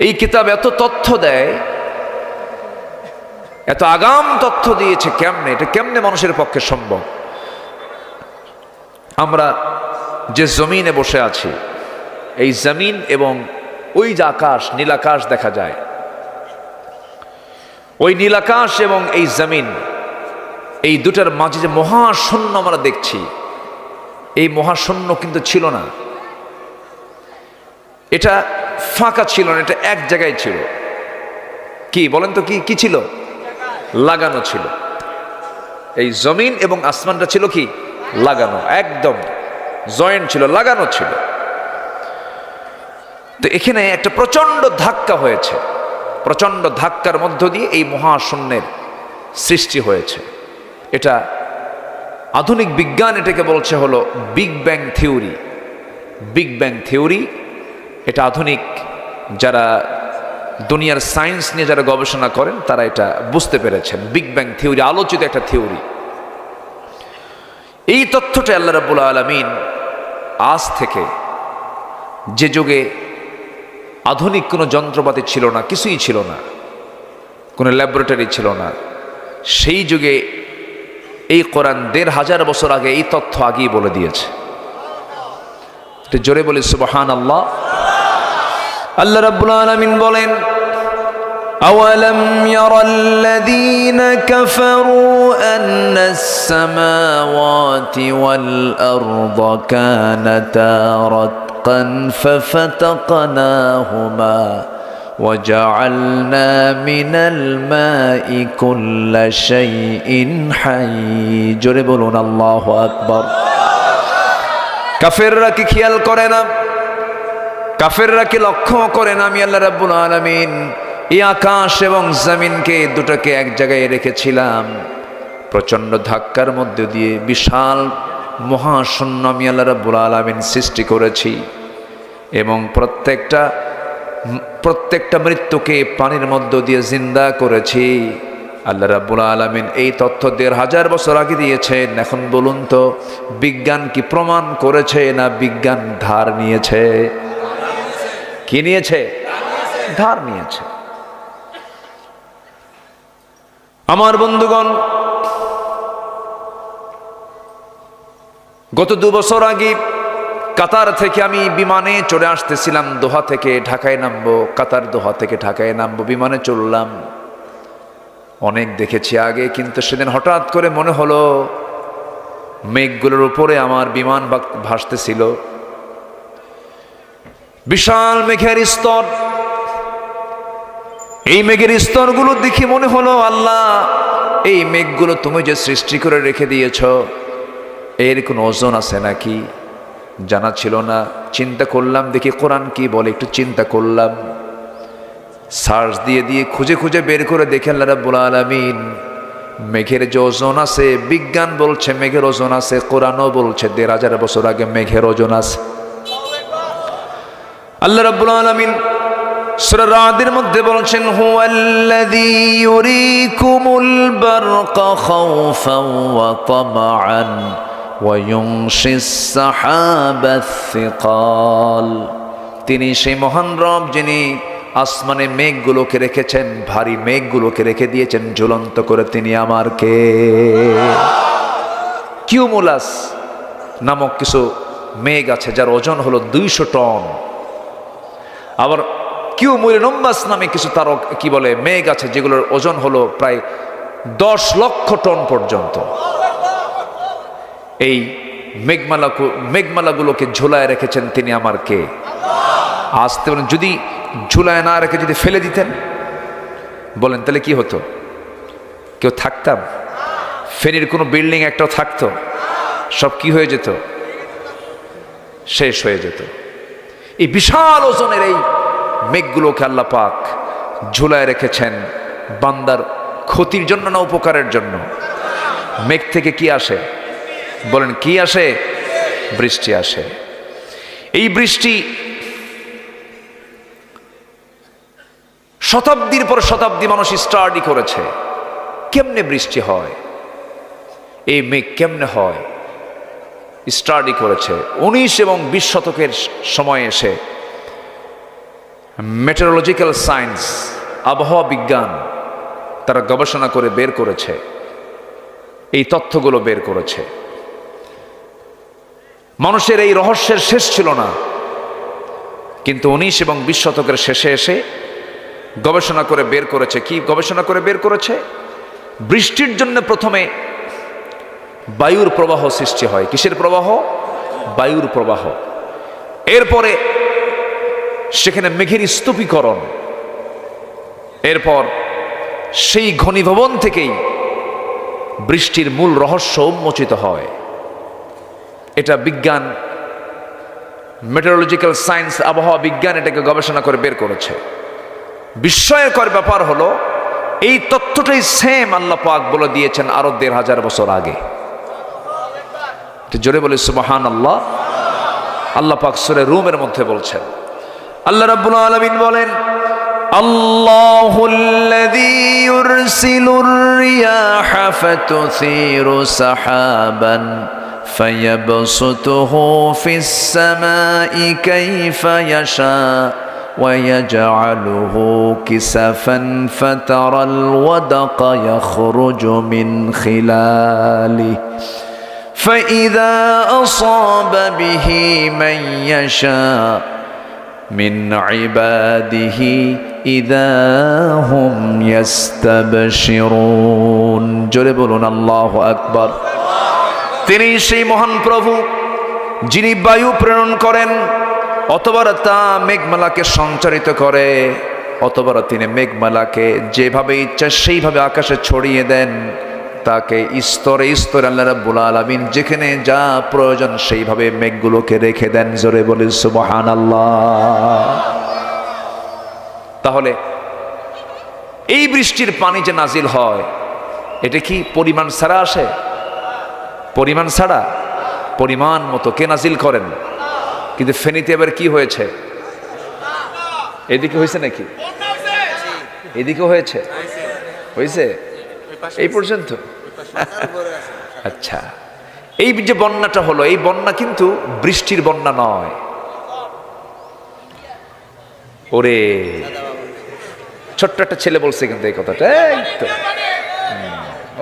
এই কিতাব এত তথ্য দেয়, এত আগাম তথ্য দিয়েছে, কেমনে এটা কেমনে মানুষের পক্ষে সম্ভব? আমরা যে জমিনে বসে আছি, এই জমিন এবং ওই যে আকাশ, নীলাকাশ দেখা যায়, ওই নীলাকাশ এবং এই জমিন, এই দুটার মাঝে যে মহাশূন্য আমরা দেখছি, এই মহাশূন্য কিন্তু ছিল না, এটা ফাঁকা ছিল না, এটা এক জায়গায় ছিল। কি বলেন তো, কি কি ছিল? লাগানো ছিল। এই জমিন এবং আসমানটা ছিল কি? লাগানো, একদম জয়েন্ট ছিল, লাগানো ছিল। তো এখানে একটা প্রচন্ড ধাক্কা হয়েছে, প্রচন্ড ধাক্কার মধ্য দিয়ে এই মহাশূন্যের সৃষ্টি হয়েছে। এটা আধুনিক বিজ্ঞান এটাকে বলছে হলো big bang theory. Big bang theory, এটা আধুনিক যারা দুনিয়ার সায়েন্স নিয়ে যারা গবেষণা করেন তারা এটা বুঝতে পেরেছেন। বিগ ব্যাং থিওরি আলোচিত একটা থিওরি। এই তথ্যটা আল্লাহ রাব্বুল আলামিন আজ থেকে, যে যুগে আধুনিক কোনো যন্ত্রপাতি ছিল না, কিছুই ছিল না, কোনো ল্যাবরেটরি ছিল না, সেই যুগে এই কোরআন ১৫০০ বছর আগে এই তথ্য আগেই বলে দিয়েছে। জোরে বলি সুবহানাল্লাহ। আল্লাহ রাব্বুল আলামিন বলেন, আওয়ালাম ইয়ারাল্লাযীনা কাফারু আন্নাস সামাওয়াতি ওয়াল আরদা কানাতা রাতকান ফাফাতাকনাহুমা وجعلنا من الماء كل شيء حي। জোরে বলুন আল্লাহু আকবার। কাফেররা কি খেয়াল করে না? কাফেররা কি লক্ষ্য করে না? আমি আল্লাহ রাব্বুল আলামিন এই আকাশ এবং জমিনকে দুটোকে এক জায়গায় রেখেছিলাম, প্রচন্ড ধাক্কার মধ্যে দিয়ে বিশাল মহাশূন্য আমি আল্লাহ রাব্বুল আলামিন সৃষ্টি করেছি, এবং প্রত্যেকটা মৃত্যুকে পানির মধ্য দিয়ে জিন্দা করেছি। আল্লাহ রাব্বুল আলামিন এই তথ্য ১৫০০ বছর আগে দিয়েছেন। এখন বলুন তো, বিজ্ঞান কি প্রমাণ করেছে না বিজ্ঞান ধার নিয়েছে? কি নিয়েছে? ধার নিয়েছে। আমার বন্ধুগণ, গত ২ বছর আগে কাতার থেকে আমি বিমানে চড়ে আসতেছিলাম, দোহা থেকে ঢাকায় নামবো, কাতার দোহা থেকে ঢাকায় নামবো, বিমানে চললাম। অনেক দেখেছি আগে, কিন্তু সেদিন হঠাৎ করে মনে হলো মেঘগুলোর উপরে আমার বিমান ভাসতেছিল, বিশাল মেঘের স্তর। এই মেঘের স্তরগুলো দেখে মনে হলো, আল্লাহ, এই মেঘগুলো তুমি যে সৃষ্টি করে রেখে দিয়েছ, এর কোনো ওজন আছে নাকি? জানা ছিল না। চিন্তা করলাম, দেখি কোরআন কি বলে, একটু চিন্তা করলাম, সার্চ দিয়ে খুঁজে খুঁজে বের করে দেখে আল্লাহ রাব্বুল আলামিন মেঘের যে ওজন আছে, বিজ্ঞান বলছে মেঘের ওজন আছে, কোরআনও বলছে ১৫০০ বছর আগে মেঘের ওজন আছে। আল্লাহ রাব্বুল আলামিন সূরা রাদের মধ্যে বলছেন, হুয়াল্লাযী ইউরীকুমুল বারকা খাওফান ওয়া তামআন ওয়া ইউনশিস সাহাবাস সিকাল। তিনি সেই মহান রব যিনি আসমানে মেঘগুলোকে রেখেছেন, ভারী মেঘগুলোকে রেখে দিয়েছেন ঝুলন্ত করে। তিনি আমার কে? কিউমুলাস নামক কিছু মেঘ আছে যার ওজন হলো ২০০ টন। আবার কিউমুলিনাম্বাস নামে কিছু তার কি বলে মেঘ আছে যেগুলোর ওজন হলো প্রায় ১০ লক্ষ টন পর্যন্ত। এই মেঘমালাগুলোকে ঝুলায় রেখেছেন তিনি আমার কে? আসতে বলেন, যদি ঝুলায় না রেখে যদি ফেলে দিতেন, বলেন তাহলে কি হতো? কেউ থাকতাম? ফেনীর কোনো বিল্ডিং একটাও থাকতো? সব কি হয়ে যেত? শেষ হয়ে যেত। এই বিশাল ওজনের এই মেঘগুলোকে আল্লাহ পাক ঝুলায় রেখেছেন বান্দার ক্ষতির জন্য না উপকারের জন্য? মেঘ থেকে কি আসে? বলেন কি আসে? বৃষ্টি আসে। এই বৃষ্টি শতাব্দীর পর শতাব্দী মানুষ স্টাডি করেছে, কেমনে বৃষ্টি হয়, এই মেঘ কেমনে হয়, স্টাডি করেছে। 19 এবং 20 শতকের সময় এসে মেটেরোলজিক্যাল সায়েন্স, আবহাওয়া বিজ্ঞান, তারা গবেষণা করে বের করেছে, এই তথ্যগুলো বের করেছে। মানুষের এই রহস্যের শেষ ছিল না, কিন্তু 19 এবং 20 শতকের শেষে এসে গবেষণা করে বের করেছে। কি গবেষণা করে বের করেছে? বৃষ্টির জন্য প্রথমে বায়ুর প্রবাহ সৃষ্টি হয়। কিসের প্রবাহ? বায়ুর প্রবাহ। এরপরে সেখানে মেঘের স্তূপীকরণ, এরপর সেই ঘনীভবন থেকেই বৃষ্টির মূল রহস্য উন্মোচিত হয়। এটা বিজ্ঞান, মেটেরোলজিক্যাল সায়েন্স, আবহাওয়া বিজ্ঞান এটাকে গবেষণা করে বের করেছে। বিস্ময়কর ব্যাপার হলো এই তথ্যটাই সেম আল্লাহ পাক বলে দিয়েছেন আরো 1500 বছর আগে। জোরে বলে সুবহানাল্লাহ। আল্লাহ পাক সূরা রুমের মধ্যে বলছেন, আল্লাহ রাব্বুল আলামিন বলেন, আল্লাহুল্লাযী ইউরসিলুর রিয়াহা ফাতুসিরু সাহাবান ফায়াবসুতুহু ফিস সামাই কাইফা ইয়াশা ويجعله كسفا فترى الودق يخرج من خلاله فإذا أصاب به من يشاء من عباده إذا هم يستبشرون জোরে বলুন আল্লাহু আকবার। তিনি সেই মহান প্রভু যিনি বায়ু প্রেরণ করেন, অথবা তা মেঘমালাকে সঞ্চারিত করে, অথবা তিনি মেঘমালাকে যেভাবে ইচ্ছা সেইভাবে আকাশে ছড়িয়ে দেন, তাকে স্তরে স্তরে আল্লাহ রাব্বুল আলামিন যেখানে যা প্রয়োজন সেইভাবে মেঘগুলোকে রেখে দেন। জোরে বলি সুবহানাল্লাহ। তাহলে এই বৃষ্টির পানি যে নাজিল হয়, এটা কি পরিমাণ ছাড়া আসে? পরিমাণ ছাড়া, পরিমাণ মতো কে নাজিল করেন? কিন্তু ফেনীতে এবার কি হয়েছে? এদিকে হয়েছে নাকি? এদিকে হয়েছে? হয়েছে এই পর্যন্ত? আচ্ছা, এই যে বন্যাটা হলো, এই বন্যা কিন্তু বৃষ্টির বন্যা নয়। ওরে ছোট্ট একটা ছেলে বলছে কিন্তু এই কথাটা, এই তো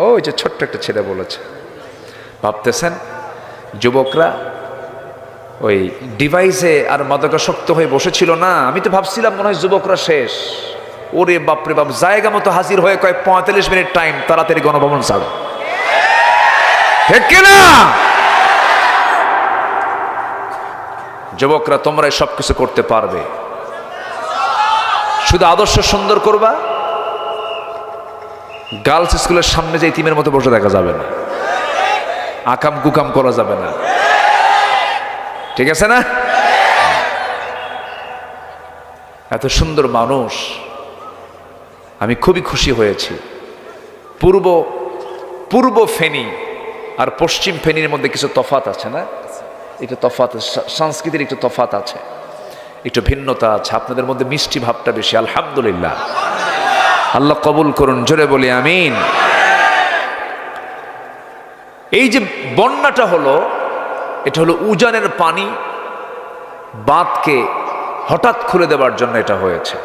ওই যে ছোট্ট একটা ছেলে বলেছে। ভাবতেছেন যুবকরা ওই ডিভাইসে আর মাদকাসক্ত হয়ে বসেছিল না? আমি তো ভাবছিলাম মনে হয় যুবকরা শেষ। ওরে বাপরে বাপ, জায়গা মতো হাজির হয়ে কয় 45 মিনিট টাইম, তাড়াতাড়ি গণভবন ছাড়ো, ঠিক কিনা? যুবকরা তোমরা সবকিছু করতে পারবে, শুধু আদর্শ সুন্দর করবা। গার্লস স্কুলের সামনে যে ইতিমের মতো বসে দেখা যাবে না, আকাম কুকাম করা যাবে না, ঠিক আছে না? এত সুন্দর মানুষ, আমি খুবই খুশি হয়েছি। পূর্ব ফেনী আর পশ্চিম ফেনীর মধ্যে কিছু তফাত আছে না? একটু তফাত, সংস্কৃতির একটু তফাত আছে, একটু ভিন্নতা আছে। আপনাদের মধ্যে মিষ্টি ভাবটা বেশি, আলহামদুলিল্লাহ। আল্লাহ কবুল করুন, জোরে বলি আমিন। এই যে বন্যাটা হলো, এটা হলো উজানের পানি বাঁধকে হঠাৎ খুলে দেওয়ার জন্য এটা হয়েছে।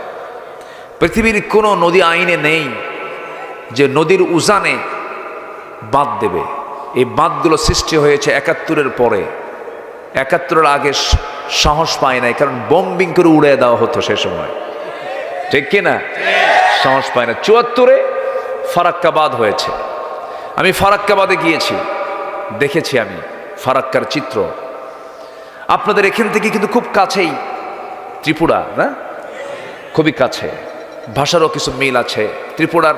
পৃথিবীর কোনো নদী আইনে নেই যে নদীর উজানে বাঁধ দেবে। এই বাঁধগুলো সৃষ্টি হয়েছে 71-এর পরে। 71-এর আগে সাহস পায় নাই, কারণ বোম্বিং করে উড়ে দেওয়া হতো সে সময়, ঠিক কিনা? সাহস পায় না। 74-এ ফারাক্কা বাঁধ হয়েছে। আমি ফারাক্কাবাদে গিয়েছি, দেখেছি আমি ফারাক্কার চিত্র। আপনাদের এখান থেকে কিন্তু খুব কাছেই ত্রিপুরা, না? খুবই কাছে, ভাষারও কিছু মিল আছে। ত্রিপুরার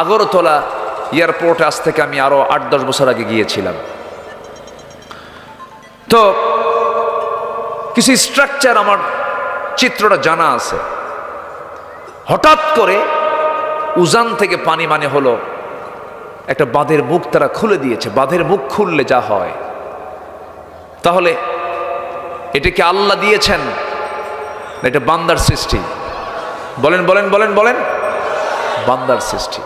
আগরতলা এয়ারপোর্ট আজ থেকে আমি আরো 8-10 বছর আগে গিয়েছিলাম। তো কিছু স্ট্রাকচার আমার চিত্রটা জানা আছে। হঠাৎ করে উজান থেকে পানি মানে হলো একটা বাঁধের মুখ তারা খুলে দিয়েছে। বাঁধের মুখ খুললে যা হয়, তাহলে এটা কি আল্লাহ দিয়েছেন, এটা বান্দার সৃষ্টি? বলেন বলেন বলেন বলেন, বান্দার সৃষ্টি।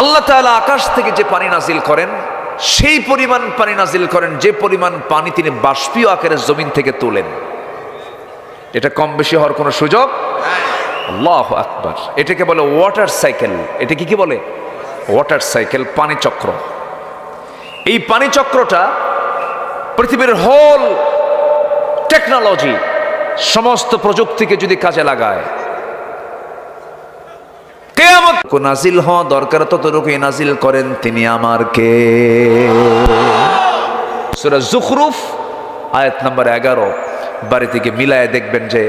আল্লাহ তাআলা আকাশ থেকে যে পানি নাজিল করেন, সেই পরিমাণ পানি নাজিল করেন যে পরিমাণ পানি তিনি বাষ্পীয় আকারে জমিন থেকে তোলেন। এটা কম বেশি হওয়ার কোনো সুযোগ? আল্লাহু আকবার। এটাকে বলে ওয়াটার সাইকেল। এটা কি বলে? ওয়াটার সাইকেল, পানি চক্র। এই পানি চক্রটা পৃথিবীর হোল টেকনোলজি, সমস্ত প্রযুক্তিকে যদি কাজে লাগায়, কিয়ামত নাজিল হওয়া দরকার ততটুকুই নাজিল করেন তিনি আমার কে। সূরা যুখরুফ আয়াত নাম্বার 11 বাড়ি থেকে মিলায় দেখবেন যে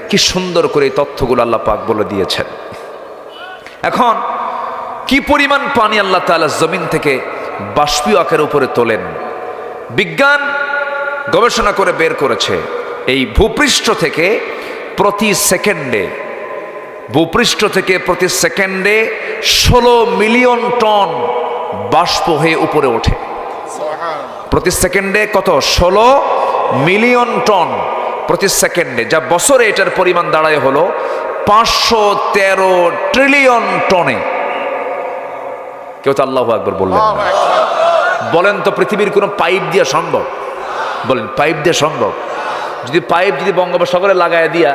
কি সুন্দর করে এই তথ্যগুলো আল্লাহ পাক বলে দিয়েছেন। এখন কি পরিমাণ পানি আল্লাহ তাআলা জমিন থেকে বাষ্পীয় আকারের উপরে তোলেন, বিজ্ঞান গবেষণা করে বের করেছে এই ভূপৃষ্ঠ থেকে প্রতি সেকেন্ডে 16 মিলিয়ন টন বাষ্প হয়ে উপরে ওঠে। প্রতি সেকেন্ডে কত? 16 মিলিয়ন টন প্রতি সেকেন্ডে, যা বছরে এটার পরিমাণ দাঁড়ায় হলো 513 ট্রিলিয়ন টনে। কেউ তো আল্লাহু আকবার বললেন না। বলেন তো পৃথিবীর কোনো পাইপ দিয়ে সম্ভব? বলেন পাইপ দিয়ে সম্ভব? যদি পাইপ যদি বঙ্গোপসাগরে লাগায় দিয়া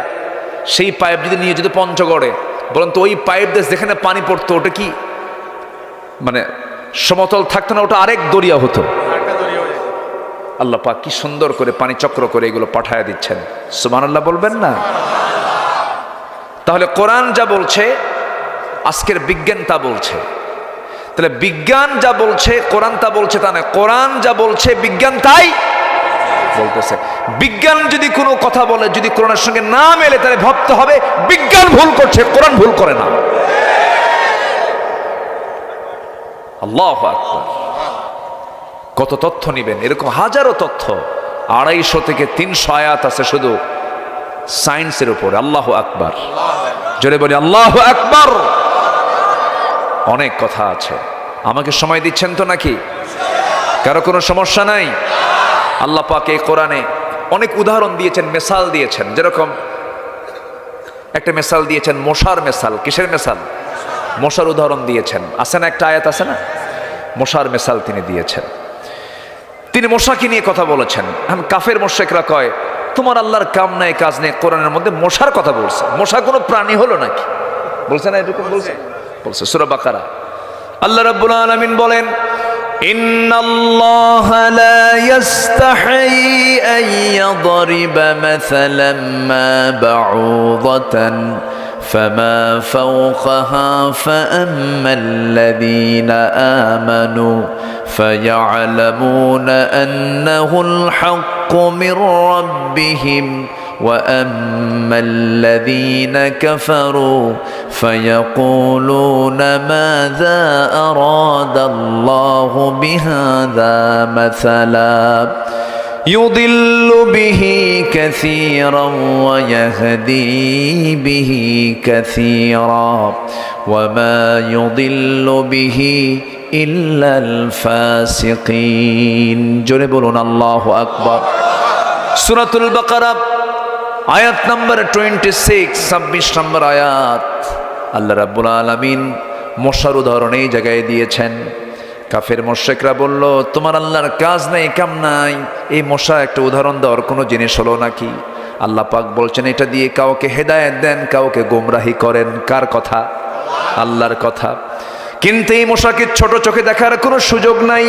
সেই পাইপ যদি নিয়ে যদি পঞ্চগড়ে, বলেন তো ওই পাইপ দিয়ে যেখানে পানি পড়তো ওটা কি মানে সমতল থাকতো না? ওটা আরেক দরিয়া হতো। আল্লাহ পাক কি সুন্দর করে পানি চক্র করে এগুলো পাঠায় দিচ্ছেন। সুবহানাল্লাহ বলবেন না? তাহলে কোরআন যা বলছে, আজকের বিজ্ঞান তা বলছে। তাহলে বিজ্ঞান যা বলছে কোরআন তা বলছে তা না, কোরআন যা বলছে বিজ্ঞান তাই বলতেছে। বিজ্ঞান যদি কোনো কথা বলে, যদি কোরআনের সঙ্গে না মেলে, তাহলে ভাবতে হবে বিজ্ঞান ভুল করছে, কোরআন ভুল করে না। আল্লাহু আকবার। কত তথ্য নিবেন? এরকম হাজারো তথ্য, 250 থেকে 300 আয়াত আছে শুধু সায়েন্সের উপরে। আল্লাহু আকবার, জোরে বলি আল্লাহু আকবার। অনেক কথা আছে। আমাকে সময় দিচ্ছেন তো নাকি? কারো কোনো সমস্যা নাই? আল্লাহ পাক এই কোরআনে অনেক উদাহরণ দিয়েছেন, মেসাল দিয়েছেন। যেরকম একটা মেসাল দিয়েছেন মশার মেসাল। কিসের মেসাল? মশার উদাহরণ দিয়েছেন। আছে না একটা আয়াত আছে না, মশার মেসাল তিনি দিয়েছেন। তিনি মশাকে নিয়ে কথা বলেছেন। এখন কাফের মুশরিকরা কয় তোমার আল্লাহর কাম নাই কাজ নেই, কোরআনের মধ্যে মশার কথা বলছে। মশা কোনো প্রাণী হলো নাকি? বলছে না এরকম? বলছে বলছে সূরা বাকারা। আল্লাহ রাব্বুল আলামিন বলেন ইন্নাল্লাহা লা ইস্তাহি আন ইয়াদরিবা মাসালাম মা বাউদাতান ফামা ফাওকাহা ফাআম্মাল্লাযীনা আমানু ফায়া'লামুনা আন্নাহুল হাক্কু মির রাব্বিহিম وأما الذين كفروا فيقولون ماذا أراد الله بهذا مثلا يضل به كثيرا ويهدي به كثيرا وما يضل به إلا الفاسقين جربون الله أكبر سورة البقرة আয়াত নাম্বার 26 নম্বর আয়াত। আল্লাহ রাব্বুল আলামিন মশার উদাহরণ এই জায়গায় দিয়েছেন। কাফের মুশরিকরা বলল তোমার আল্লাহর কাজ নাই কাম নাই, এই মশা একটা উদাহরণ দেওয়ার কোনো জিনিস হলো নাকি? আল্লাহ পাক বলছেন এটা দিয়ে কাউকে হেদায়েত দেন, কাউকে গোমরাহি করেন। কার কথা? আল্লাহর কথা। কিন্তু এই মশাকে ছোট চোখে দেখার কোনো সুযোগ নাই।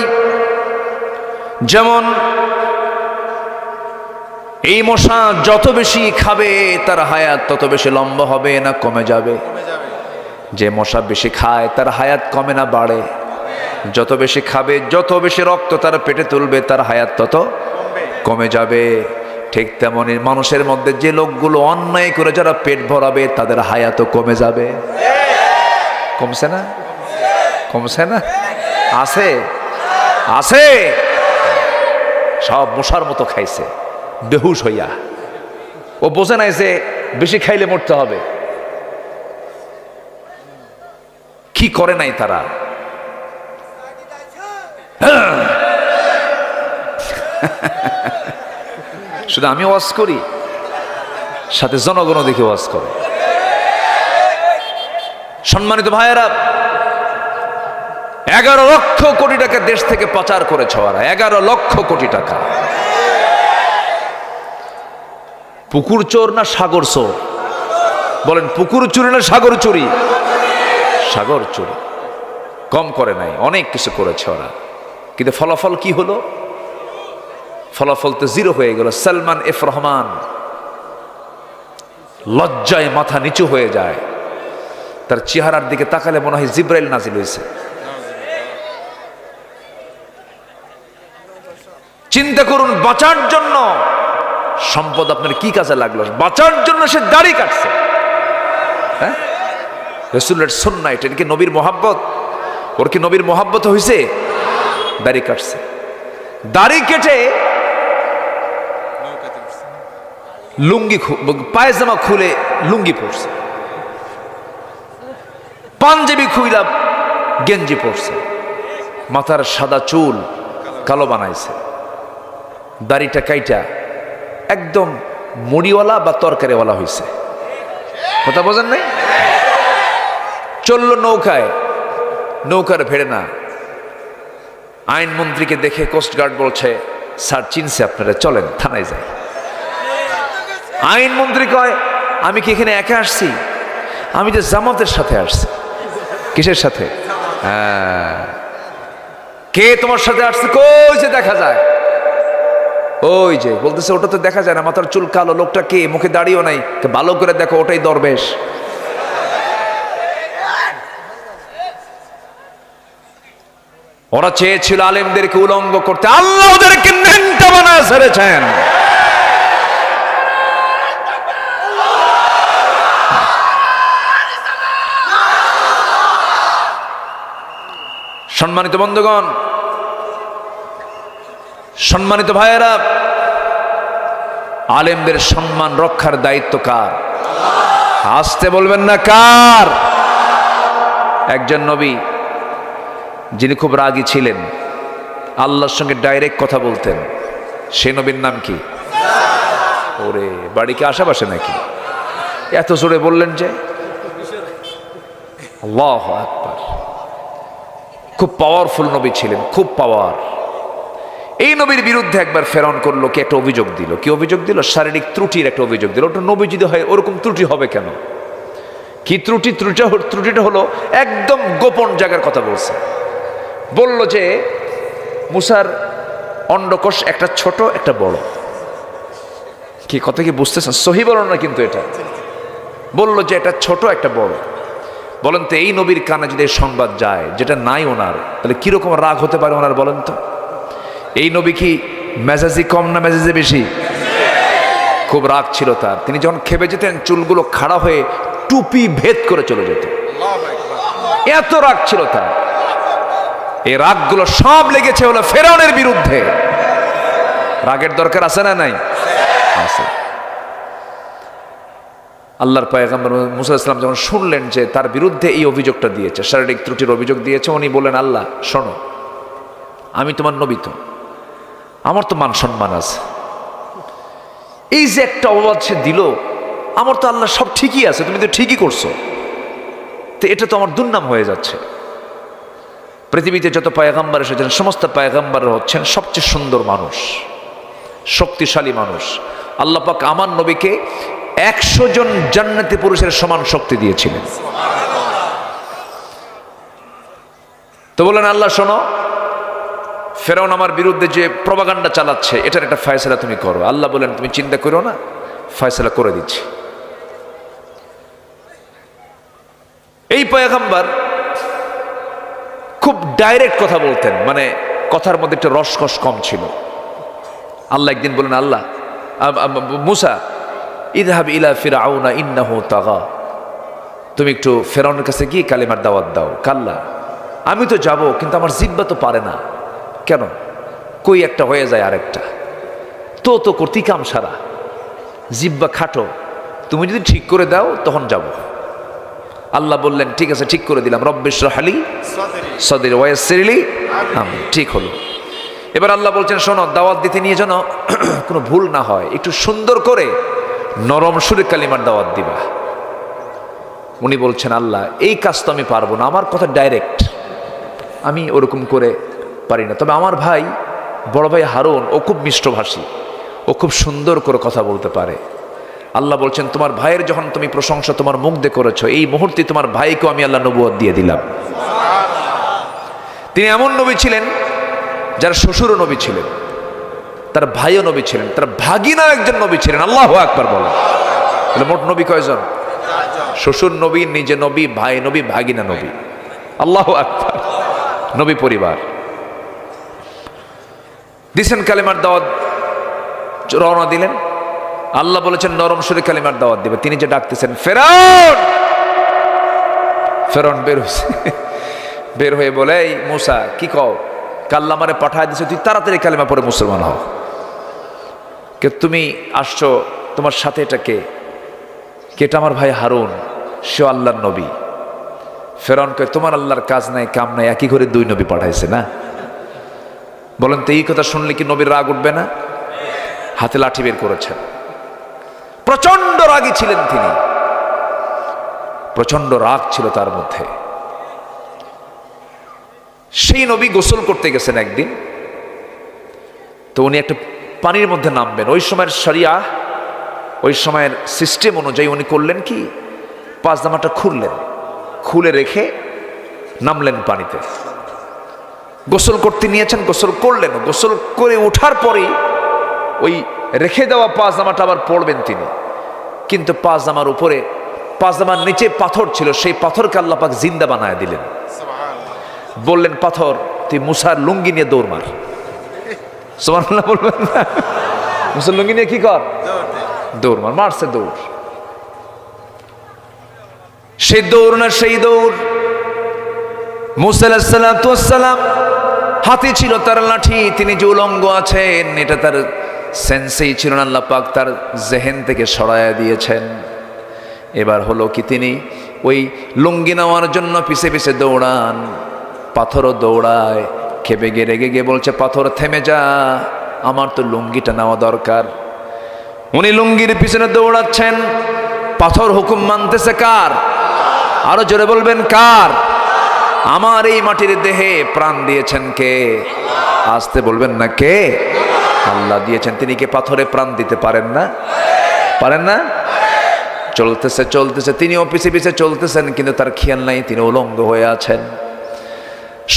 যেমন এই মশা যত বেশি খাবে তার হায়াত তত বেশি লম্বা হবে না কমে যাবে? যে মশা বেশি খায় তার হায়াত কমে না বাড়ে? যত বেশি খাবে, যত বেশি রক্ত তার পেটে তুলবে, তার হায়াত তত কমে যাবে। ঠিক তেমনি মানুষের মধ্যে যে লোকগুলো অন্যায় করে যারা পেট ভরাবে তাদের হায়াতও কমে যাবে। কমছে না? কমছে না? আছে আছে। সব মশার মতো খাইছে বেহুশ হইয়া। ও বোঝে নাই যে বেশি খাইলে মরতে হবে। কি করে নাই তারা? শুধু আমি ওয়াজ করি, সাথে জনগণ দেখে ওয়াজ করে। সম্মানিত ভাইয়েরা, 11 লক্ষ কোটি টাকা দেশ থেকে পাচার করেছে ওরা। 11 লক্ষ কোটি টাকা। পুকুর চোর না সাগর চোর? বলেন পুকুর চুরি না সাগর চুরি? সাগর চুরি। কম করে নাই, অনেক কিছু করেছে ওরা, কিন্তু ফলাফল কি হলো? ফলাফল তো জিরো হয়ে গেল। সালমান এফ রহমান লজ্জায় মাথা নিচু হয়ে যায়, তার চেহারার দিকে তাকালে মনে হয় জিব্রাইল নাজিল হয়েছে। চিন্তা করুন, বাঁচার জন্য সম্পদ আপনার কি কাজে লাগলো? বাঁচার জন্য সে দাড়ি কাটছে। হ্যাঁ, রাসূলের সুন্নাহ এটা কি নবীর মোহাব্বত? ওর কি নবীর মোহাব্বত হয়েছে? দাড়ি কাটছে, দাড়ি কেটে লুঙ্গি পায়জামা খুলে লুঙ্গি পরছে, পাঞ্জাবি খুইলা গেঞ্জি পরছে, মাথার সাদা চুল কালো বানাইছে, দাড়িটা কাইটা একদম মুড়িওয়ালা বা তরকারিওয়ালা হয়েছে। কথা বোঝেন নাই? চললো নৌকায়, নৌকার ভেড়ে না। আইনমন্ত্রীকে দেখে কোস্টগার্ড বলছে, স্যার চিনছে আপনারা, চলেন থানায় যাই। আইনমন্ত্রী কয়, আমি কি এখানে একা আসছি? আমি যে জামাতের সাথে আসছি। কিসের সাথে? হ্যাঁ, কে তোমার সাথে আসছে? কই যে দেখা যায়, ওই যে বলতেছে, ওটা তো দেখা যায় না, মাথার চুল কালো, লোকটা কে? মুখে দাড়িও নাই, ভালো করে দেখো, ওটাই দরবেশ। ওরা চেয়েছিল আলেমদেরকে উলঙ্গ করতে, আল্লাহ ওদেরকে ন্যাংটা বানায় ছেড়েছেন। সম্মানিত বন্ধুগণ, সম্মানিত ভাইয়েরা, আলেমদের সম্মান রক্ষার দায়িত্ব কার? আসতে বলবেন না কার? একজন নবী যিনি খুব রাগী ছিলেন, আল্লাহর সঙ্গে ডাইরেক্ট কথা বলতেন, সে নবীর নাম কি? ওরে, বাড়ি কি আশেপাশে নাকি? এত জোরে বললেন যে? আল্লাহু আকবার। খুব পাওয়ারফুল নবী ছিলেন, খুব পাওয়ার। এই নবীর বিরুদ্ধে একবার ফেরাউন করলো কি, একটা অভিযোগ দিল। কি অভিযোগ দিল? শারীরিক ত্রুটির একটা অভিযোগ দিল। ওটা নবী যদি হয় ওরকম ত্রুটি হবে কেন? কি ত্রুটি? ত্রুটিটা হলো একদম গোপন জায়গার কথা বলছে। বলল যে মুসার অন্ডকোষ একটা ছোট একটা বড়। কি কথা কি বুঝতেছেন? সহি বলো না কিন্তু এটা বলল যে এটা ছোট একটা বড়। বলেন তো, এই নবীর কানে যদি সংবাদ যায় যেটা নাই ওনার, তাহলে কিরকম রাগ হতে পারে ওনার? বলেন তো, এই নবী কি মেজাজি কম না মেজাজি বেশি? খুব রাগ ছিল তার। তিনি যখন খেপে যেতেন, চুলগুলো খাড়া হয়ে টুপি ভেদ করে চলে যেত, এত রাগ ছিল তার। এই রাগগুলো সব লেগেছে হলো ফেরাউনের বিরুদ্ধে। রাগের দরকার আছে না নাই? আছে। আল্লাহর পয়গম্বর মুসা আলাইহিস সালাম যখন শুনলেন যে তার বিরুদ্ধে এই অভিযোগটা দিয়েছে, শারীরিক ত্রুটির অভিযোগ দিয়েছে, উনি বললেন, আল্লাহ শোনো, আমি তোমার নবী, তো আমার তো মান সম্মান আছে। এই যে একটা অপবাদ সে দিল, আমার তো আল্লাহ সব ঠিকই আছে, তুমি তো ঠিকই করছো, তো এটা তো আমার দুর্নাম হয়ে যাচ্ছে। পৃথিবীতে যত পয়গম্বর এসেছেন, সমস্ত পয়গম্বর হচ্ছেন সবচেয়ে সুন্দর মানুষ, শক্তিশালী মানুষ। আল্লাহ পাক আমার নবীকে 100 জন জান্নাতি পুরুষের সমান শক্তি দিয়েছিলেন। তো বলেন, আল্লাহ শোনো, ফেরাউন আমার বিরুদ্ধে যে প্রপাগান্ডা চালাচ্ছে, এটার একটা ফয়সালা তুমি করো। আল্লাহ বলেন, তুমি চিন্তা করো না, ফয়সালা করে দিচ্ছি। এই পয়গম্বর খুব ডাইরেক্ট কথা বলতেন, মানে কথার মধ্যে একটা রসকস কম ছিল। আল্লাহ একদিন বলেন, আল্লাহ মুসা ইযহাব ইলা ফিরআউনা ইন্নাহু তাগা, তুমি একটু ফেরাউনের কাছে গিয়ে কালিমার দাওয়াত দাও। কাল্লা, আমি তো যাব, কিন্তু আমার জিহ্বা তো পারে না। কেন? কই একটা হয়ে যায় আরেকটা, তো করতে কাম সারা, জিহ্বা খাটো, তুমি যদি ঠিক করে দাও তখন যাব। আল্লাহ বললেন, ঠিক আছে, ঠিক করে দিলাম। রব্বিশরাহ লি সাদরি ওয়া ইয়াসসির লি আমরি। ঠিক হলো। এবার আল্লাহ বলছেন, শোনো, দাওয়াত দিতে নিয়ে যেন কোনো ভুল না হয়, একটু সুন্দর করে নরম সুরে কালিমার দাওয়াত দিবা। উনি বলছেন, আল্লাহ এই কাজ তো আমি পারবো না, আমার কথা ডাইরেক্ট, আমি ওরকম করে পারি না। তবে আমার ভাই, বড় ভাই হারুন, ও খুব মিষ্টভাষী, ও খুব সুন্দর করে কথা বলতে পারে, আল্লাহ বলছেন তোমার ভাইয়ের যখন তুমি প্রশংসা তোমার মুখ দিয়ে করেছো, এই মুহূর্তে তোমার ভাইকেও আমি আল্লাহ নবুয়ত দিয়ে দিলাম। তিনি এমন নবী ছিলেন যার শ্বশুরও নবী ছিলেন, তার ভাইও নবী ছিলেন, তার ভাগিনাও একজন নবী ছিলেন। আল্লাহু আকবার বলেন। তাহলে মোট নবী কয়জন? শ্বশুর নবী, নিজে নবী, ভাই নবী, ভাগিনা নবী। আল্লাহু আকবার। নবী পরিবার দিছেন, কালিমার দাওয়াত রওনা দিলেন। আল্লাহ বলেছেন নরম সুরে কালিমার দাওয়াত দিবে। তিনি যে ডাকতেছেন ফেরাউন, ফেরাউন বের হয়েছে, বের হয়ে বলে এই মুসা কি কও, আল্লাহ আমারে পাঠায় দিছে, তুই তাড়াতাড়ি কালিমা পড়ে মুসলমান হও। কে তুমি আসছো, তোমার সাথে এটা কে? কেটা আমার ভাই হারুন, সে আল্লাহর নবী। ফেরাউন কয় তোমার আল্লাহর কাজ নাই কাম নাই, একই করে দুই নবী পাঠাইছে না? বলেন তো এই কথা শুনলে কি নবীর রাগ উঠবে না? হাতে লাঠি বের করেছেন। প্রচন্ড রাগী ছিলেন তিনি, প্রচন্ড রাগ ছিল তার মধ্যে। সেই নবী গোসল করতে গেছেন একদিন, তো উনি একটা পানির মধ্যে নামবেন। ওই সময়ের শরিয়া, ওই সময়ের সিস্টেম অনুযায়ী উনি করলেন কি, পায়জামাটা খুললেন, খুলে রেখে নামলেন পানিতে। গোসল করতে নিয়েছেন, গোসল করলেন, গোসল করে ওঠার পরেই ওই রেখে দেওয়া পায়জামাটা আবার পড়বেন তিনি। কিন্তু পায়জামার উপরে, পায়জামার নিচে পাথর ছিল, সেই পাথরকে আল্লাহ পাক জিন্দা বানায় দিলেন। বললেন পাথর তুই মুসার লুঙ্গি নিয়ে দৌড় মার। সুবহানাল্লাহ বলবেন না? মুসার লুঙ্গি নিয়ে কি কর? দৌড় মার। মারছে দৌড়। সেই দৌড় না সেই দৌড়। মুসা আলাইহিস সালাতু ওয়াস সালাম হাতে ছিল তার লাঠি, তিনি যে উলঙ্গ আছেন এটা তার সেন্সেই ছিল না, আল্লাহ পাক তার জেহেন থেকে সরায়া দিয়েছেন। এবার হলো কি, তিনি ওই লুঙ্গি নেওয়ার জন্য পিছে পিছে দৌড়ান, পাথরও দৌড়ায়। খেপে গিয়ে রেগে গিয়ে বলছে পাথর থেমে যা, আমার তো লুঙ্গিটা নেওয়া দরকার। উনি লুঙ্গির পিছনে দৌড়াচ্ছেন, পাথর হুকুম মানতেছে কার? আরো জোরে বলবেন কার? আমার এই মাটির দেহে প্রাণ দিয়েছেন কে? আসতে বলবেন না কে? আল্লাহ দিয়েছেন। তিনি কি পাথরে প্রাণ দিতে পারেন না? পারেন না? চলতেছে চলতেছে, তিনিও পিছে পিছে চলতেছেন, কিন্তু তার খেয়াল নাই তিনি উলঙ্গ হয়ে আছেন।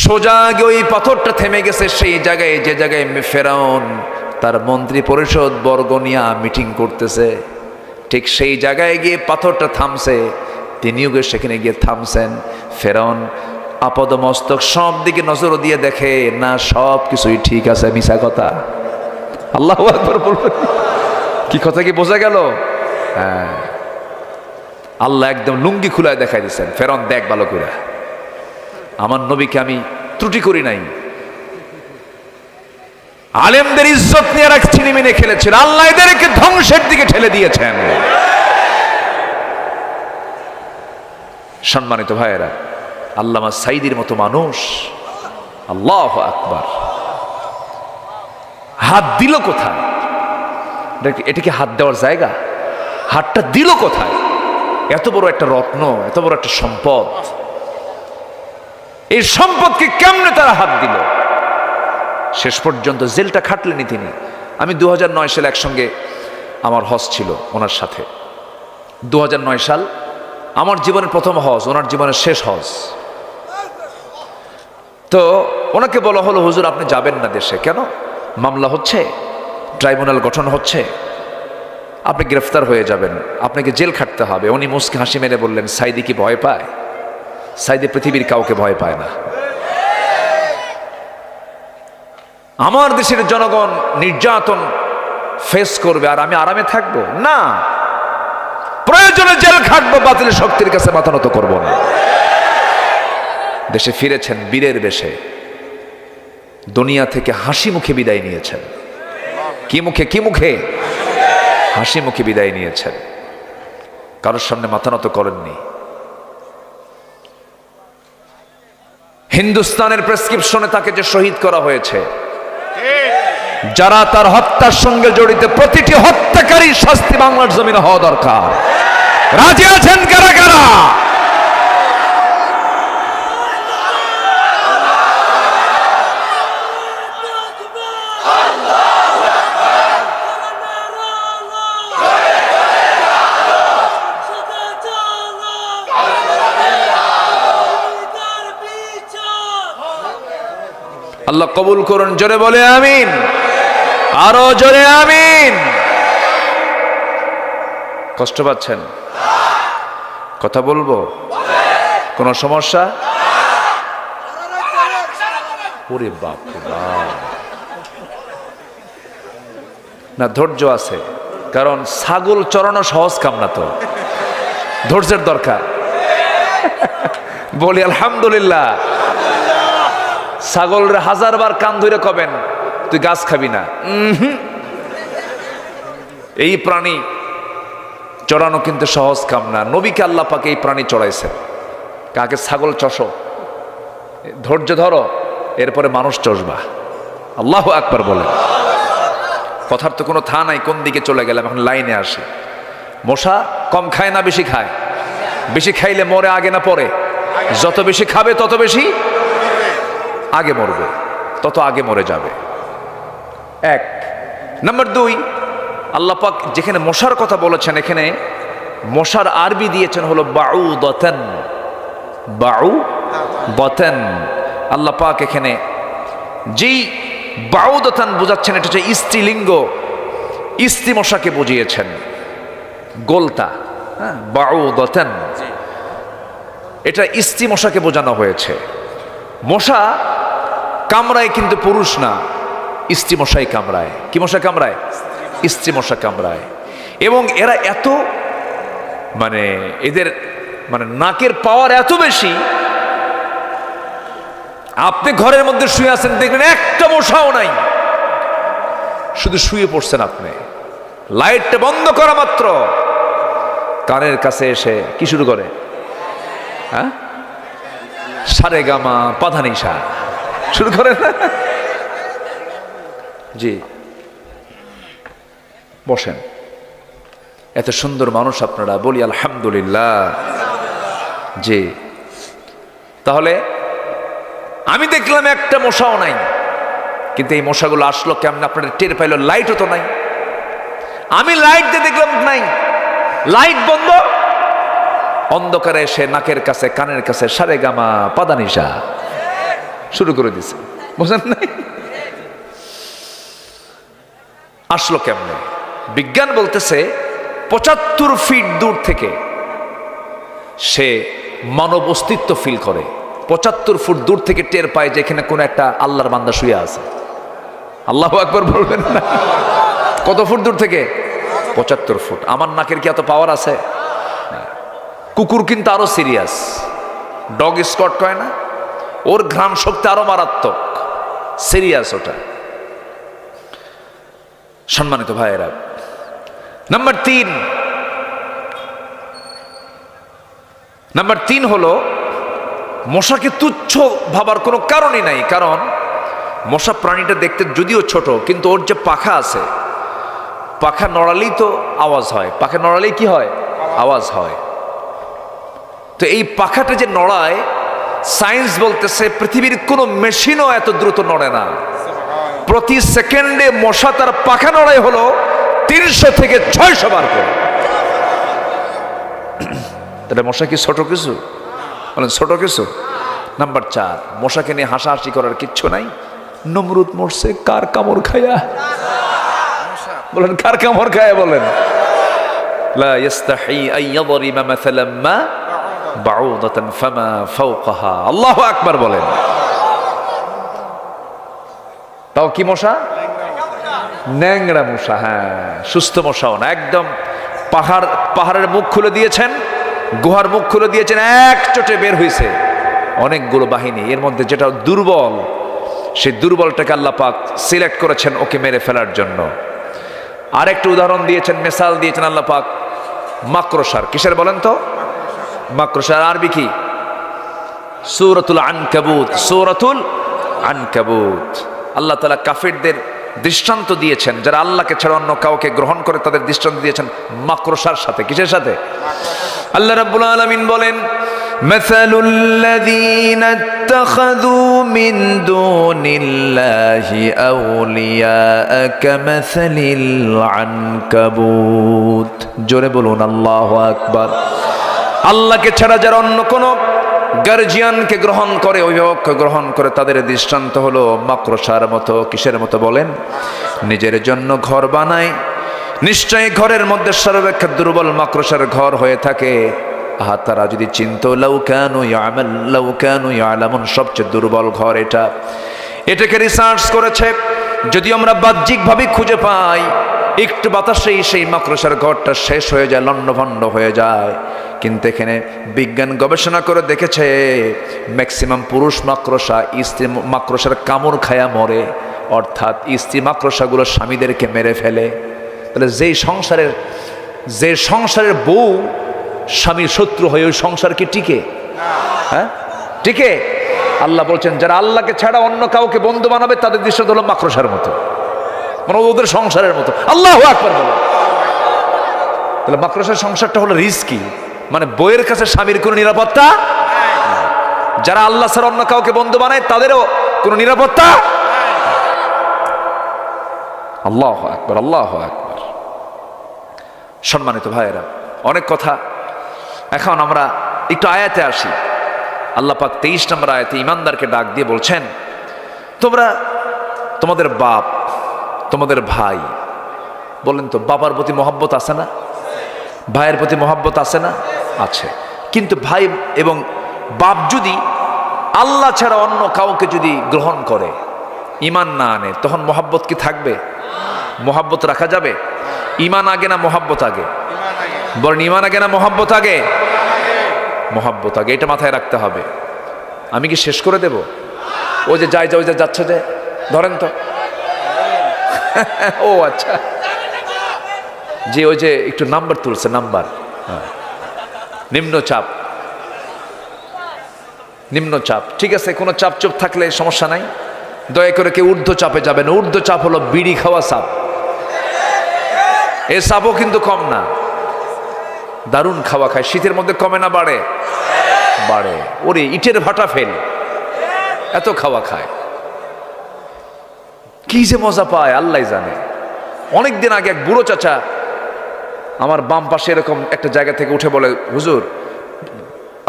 সোজা গিয়ে ওই পাথরটা থেমে গেছে সেই জায়গায়, যে জায়গায় ফেরাউন তার মন্ত্রী পরিষদ বর্গ নিয়ে মিটিং করতেছে। ঠিক সেই জায়গায় গিয়ে পাথরটা থামছে, তিনিও গিয়ে সেখানে গিয়ে থামছেন। ফেরাউন আপদ মস্তক সব দিকে নজর দিয়ে দেখে না, সব কিছুই ঠিক আছে, মিছা কথা। আল্লাহু আকবার বলবেন। কি কথা কি বোঝা গেল? হ্যাঁ, আল্লাহ একদম লুঙ্গি খুলায় দেখাই দিচ্ছেন, ফেরাউন দেখ ভালো করে, আমার নবীকে আমি ত্রুটি করি নাই। আলেমদের ইজ্জত নিয়ে এক ছিনিমিনি খেলেছেন, আল্লাহ এদেরকে ধ্বংসের দিকে ঠেলে দিয়েছেন। সম্মানিত ভাইয়েরা, আল্লামা সাইদির মতো মানুষ, আল্লাহু আকবার, হাত দিল কোথায়? এটা কি হাত দেওয়ার জায়গা? হাতটা দিল কোথায়? এত বড় একটা রত্ন, এত বড় একটা সম্পদ, এই সম্পদকে কেমনে তারা হাত দিল? শেষ পর্যন্ত জেলটা খাটলেনি তিনি। আমি 2009 সালে একসঙ্গে আমার হজ ছিল ওনার সাথে। 2009 সাল আমার জীবনের প্রথম হজ, ওনার জীবনের শেষ হজ। তো ওনাকে বলা হলো হুজুর আপনি যাবেন না দেশে। কেন? মামলা হচ্ছে, ট্রাইব্যুনাল গঠন হচ্ছে, আপনি গ্রেফতার হয়ে যাবেন, আপনাকে জেল খাটতে হবে। উনি মুস্কি হাসি মেরে বললেন সাইদি কি ভয় পায়? সাইদি পৃথিবীর কাউকে ভয় পায় না। আমার দেশের জনগণ নির্যাতন ফেস করবে আর আমি আরামে থাকবো না, প্রয়োজনে জেল খাটবো, বাতিল শক্তির কাছে মাথা নত করবো না। দেশে ফিরেছেন বীরের বেশে, দুনিয়া থেকে হাসি মুখে বিদায় নিয়েছেন। কি মুখে? কি মুখে? হাসি মুখে বিদায় নিয়েছেন, কারোর সামনে মাথা নত করেননি। হিন্দুস্তানের প্রেসক্রিপশনে তাকে যে শহীদ করা হয়েছে, যারা তার হত্যার সঙ্গে জড়িত, প্রতিটি হত্যাকারীর শাস্তি বাংলার জমিনে হওয়া দরকার। রাজি আছেন কারা কারা? আল্লাহ কবুল করুন, জোরে বলে আমিন, আরো জোরে আমিন। কষ্ট পাচ্ছেন? কথা বলবো? কোনো সমস্যা? ওরে বাপ রে বাপ, না ধৈর্য আছে, কারণ ছাগল চড়ানো সহজ কাম না, তো ধৈর্যের দরকার। বলি আলহামদুলিল্লাহ। ছাগলরে 1000 বার কান ধরে কবেন তুই গাছ খাবি না, এই প্রাণী চড়ানো কিন্তু সহজ কাম না। নবীকে আল্লাহ পাক এই প্রাণী চড়াইছেন। কাকে? ছাগল চষো, ধৈর্য ধরো, এরপরে মানুষ চষবা। আল্লাহু আকবার বলেন। কথার তো কোনো থা নাই, কোন দিকে চলে গেলাম, এখন লাইনে আসি। মশা কম খায় না বেশি খায়? বেশি খাইলে মরে আগে না পরে? যত বেশি খাবে তত বেশি আগে মরবে, তত আগে মরে যাবে। 1 নাম্বার 2, আল্লাহ পাক যেখানে মশার কথা বলেছেন, এখানে মশার আরবি দিয়েছেন হলো বাউদাতান। বাউদাতান আল্লাহ পাক এখানে যেই বাউদাতান বোঝাচ্ছেন, এটা হচ্ছে স্ত্রীলিঙ্গ, স্ত্রী মশাকে বুঝিয়েছেন, গোলতা। হ্যাঁ, বাউদাতান, এটা স্ত্রী মশাকে বোঝানো হয়েছে। মশা কামড়ায় কিন্তু পুরুষ না, স্ত্রী মশাই কামড়ায়। কি মশা কামড়ায়? স্ত্রী মশা কামড়ায়। এবং এরা এত মানে এদের মানে নাকের পাওয়ার এত বেশি, আপনি ঘরের মধ্যে শুয়ে আছেন, দেখবেন একটা মশাও নাই, শুধু শুয়ে পড়ছেন আপনি, লাইটটা বন্ধ করা মাত্র কানের কাছে এসে কি শুরু করে? হ্যাঁ, সারে গামা পাধানিসা শুরু করে না? জি, বসেন। এত সুন্দর মানুষ আপনারা, বলি আলহামদুলিল্লাহ। জি, তাহলে আমি দেখলাম একটা মশাও নাই, কিন্তু এই মশাগুলো আসলো কেমন? আপনারা টের পাইলো, লাইটও তো নাই। আমি লাইট দিয়ে দেখলাম নাই, লাইট বন্ধ, অন্ধকারে এসে নাকের কাছে কানের কাছে সারে গামা পাদানিসা শুরু করে দিছে। বুঝলেন নাই? আসলো কেমনে? বিজ্ঞান বলতেছে 75 ফিট দূর থেকে সে মানব অস্তিত্ব ফিল করে। 75 ফুট দূর থেকে টের পায় যে এখানে কোন একটা আল্লাহর বান্দা শুয়ে আছে। আল্লাহু আকবার বলবেন না? কত ফুট দূর থেকে? 75 ফুট। আমার নাকের কি এত পাওয়ার আছে? কুকুর কিন্তু আরো সিরিয়াস, ডগ স্কট কয় না, ওর ঘ্রাণ শক্তি আরো মারাত্মক, সিরিয়াস ওটা। সম্মানিত ভাইয়েরা, নাম্বার 3 হলো মশাকে তুচ্ছ ভাবার কোনো কারণই নাই। কারণ মশা প্রাণীটা দেখতে যদিও ছোট, কিন্তু ওর যে পাখা আছে, পাখা নড়ালেই তো আওয়াজ হয়। পাখা নড়ালেই কি হয়? আওয়াজ হয়। তো এই পাখাটা যে নড়ায়, সায়েন্স বলতেছে পৃথিবীর কোনো মেশিনও এত দ্রুত নড়ে না। প্রতি সেকেন্ডে মশা তার পাখা নড়াই হলো 300 থেকে 600 বার করে। তাহলে মশা কি ছোট কিছু? বলেন ছোট কিছু? নাম্বার 4, মশাকে নিয়ে হাসাহাসি করার কিচ্ছু নাই। নমরুদ মরছে কার কামড় খায়া? বলেন কার কামড় খায়া? বলেন লা ইস্তাহি আইয়াদরিবা মাসালাম মা বাউদাতান ফামা ফাওকাহা। আল্লাহু আকবার বলেন। তাও কি মশা? ন্যাংরা মশা। হ্যাঁ, সুস্থ মশাও না, একদম পাহাড়ের মুখ খুলে দিয়েছেন, গুহার মুখ খুলে দিয়েছেন, এক চোটে বের হয়েছে অনেকগুলো বাহিনী। এর মধ্যে যেটা দুর্বল, সেই দুর্বলটাকে আল্লাহ পাক সিলেক্ট করেছেন ওকে মেরে ফেলার জন্য। আরেকটা উদাহরণ দিয়েছেন, মিসাল দিয়েছেন আল্লাহ পাক মাকড়সার। কিসের বলেন তো? মাকড়সার আরবি কি? সূরাতুল আনকাবুত। সূরাতুল আনকাবুত। আল্লাহ তাআলা কাফিরদের দৃষ্টান্ত দিয়েছেন, যারা আল্লাহকে ছাড়া অন্য কাউকে গ্রহণ করে তাদের দৃষ্টান্ত দিয়েছেন মাকড়সার সাথে। কিসের সাথে? আল্লাহ রাব্বুল আলামিন বলেন, মাসালুল লাযীনা ইত্তাখাযু মিন দুনিল্লাহি আউলিয়া কামাসালিল আনকাবুত। জোরে বলুন আল্লাহু আকবার। আল্লাহকে ছাড়া যারা অন্য কোনো গার্জিয়ানকে গ্রহণ করে, অভিভাবককে গ্রহণ করে, তাদের দৃষ্টান্ত হলো মাকড়সার মতো। কিসের মতো বলেন? নিজের জন্য ঘর বানায়, নিশ্চয়ই ঘরের মধ্যে সর্বাপেক্ষা দুর্বল মাকড়সার ঘর হয়ে থাকে। তারা যদি চিন্ত, লাউ কানু ইয়ালামুন, সবচেয়ে দুর্বল ঘর এটা। এটাকে রিসার্চ করেছে। যদি আমরা বাহ্যিকভাবে খুঁজে পাই, একটু বাতাসেই সেই মাকড়সার ঘরটা শেষ হয়ে যায়, লণ্ডভণ্ড হয়ে যায়। কিন্তু এখানে বিজ্ঞান গবেষণা করে দেখেছে ম্যাক্সিমাম পুরুষ মাকড়সা স্ত্রী মাকড়সার কামড় খায়া মরে, অর্থাৎ স্ত্রী মাকড়সাগুলো স্বামীদেরকে মেরে ফেলে। তাহলে যে সংসারের বউ স্বামীর শত্রু হয়ে, ওই সংসার কি টিকে? হ্যাঁ, টিকে? আল্লাহ বলছেন যারা আল্লাহকে ছাড়া অন্য কাউকে বন্ধু বানাবে তাদের দৃষ্টান্ত হলো মাকড়সার মতো, মানে ওদের সংসারের মতো। আল্লাহু আকবার বলো। তাহলে মাকড়সার সংসারটা হলো রিস্কি, মানে বইয়ের কাছে স্বামীর কোনো নিরাপত্তা। যারা আল্লাহ ছাড়া অন্য কাউকে বন্ধু বানায় তাদেরও কোনো নিরাপত্তা। আল্লাহু আকবার, আল্লাহু আকবার। সম্মানিত ভাইয়েরা, অনেক কথা, এখন আমরা একটু আয়াতে আসি। আল্লাহ পাক 23 নম্বর আয়াতে ইমানদারকে ডাক দিয়ে বলছেন, তোমরা তোমাদের বাপ, তোমাদের ভাই, বলেন তো বাবার প্রতি মহব্বত আছে না? ভাইয়ের প্রতি মহব্বত আছে না? আছে। কিন্তু ভাই এবং বাপ যদি আল্লাহ ছাড়া অন্য কাউকে যদি গ্রহণ করে, ঈমান না আনে, তখন মহব্বত কি থাকবে? মহব্বত রাখা যাবে? ঈমান আগে না মহব্বত আগে? বলেন ঈমান আগে না মহব্বত আগে? মহব্বত আগে, এটা মাথায় রাখতে হবে। আমি কি শেষ করে দেব? ওই যে যাই, ওই যে যাচ্ছে, যে ধরেন তো। ও আচ্ছা, যে ওই যে একটু নাম্বার তুলছে, নাম্বার নিম্নচাপ, নিম্নচাপ। ঠিক আছে, কোনো চাপ চুপ থাকলে সমস্যা নাই, দয়া করে কেউ ঊর্ধ্ব চাপে যাবে না। ঊর্ধ্ব চাপ হলো বিড়ি খাওয়া সাপ। এই সাপও কিন্তু কম না, দারুণ খাওয়া খায়। শীতের মধ্যে কমে না বাড়ে? বাড়ে। ওরে ইটের ভাটা ফেল, এত খাওয়া খায়, কি যে মজা পায় আল্লাহ জানে। অনেকদিন আগে এক বুড়ো চাচা আমার বাম পাশে এরকম একটা জায়গা থেকে উঠে বলে, হুজুর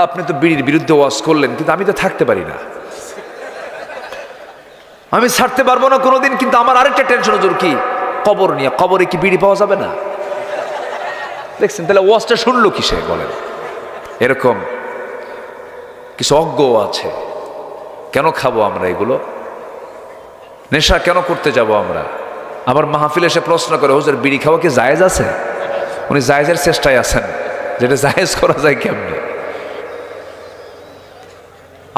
আপনি তো বিড়ির বিরুদ্ধে ওয়াজ করলেন, কিন্তু আমি তো থাকতে পারি না, আমি ছাড়তে পারবো না কোনোদিন। কিন্তু আমার আরেকটা টেনশন, হুজুর কি কবর নিয়ে, কবরে কি বিড়ি পাওয়া যাবে না? দেখছেন, তাহলে ওয়াজটা শুনলো কিসে বলেন? এরকম কিছু অজ্ঞ আছে। কেন খাবো আমরা এগুলো? নেশা কেন করতে যাব আমরা? আবার মাহফিলে এসে প্রশ্ন করে, হুজুর বিড়ি খাওয়া কি জায়েজ আছে? উনি জায়েজের চেষ্টায় আছেন, যেটা জায়েজ করা যায় কেমনে।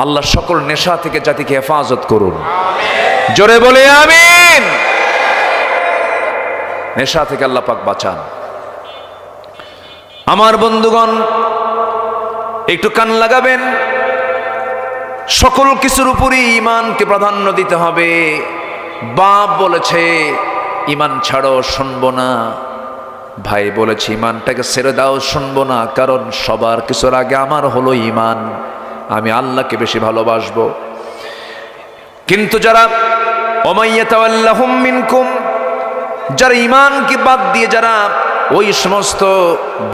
আল্লাহ সকল নেশা থেকে জাতিকে হেফাজত করুন, জোরে বলে আমিন। নেশা থেকে আল্লাহ পাক বাঁচান। আমার বন্ধুগণ, একটু কান লাগাবেন। সকল কিছুর উপরই ঈমানকে প্রাধান্য দিতে হবে। বাপ বলেছে ঈমান ছাড়ো, শুনবো না। ভাই বলেছে ঈমানটাকে ছেড়ে দাও, শুনবো না। কারণ সবার কিছুর আগে আমার হলো ঈমান, আমি আল্লাহকে বেশি ভালোবাসবো। কিন্তু যারা ওমাইয়াতাওয়াল্লাহুম মিনকুম, যারা ঈমানকে বাদ দিয়ে যারা ওই সমস্ত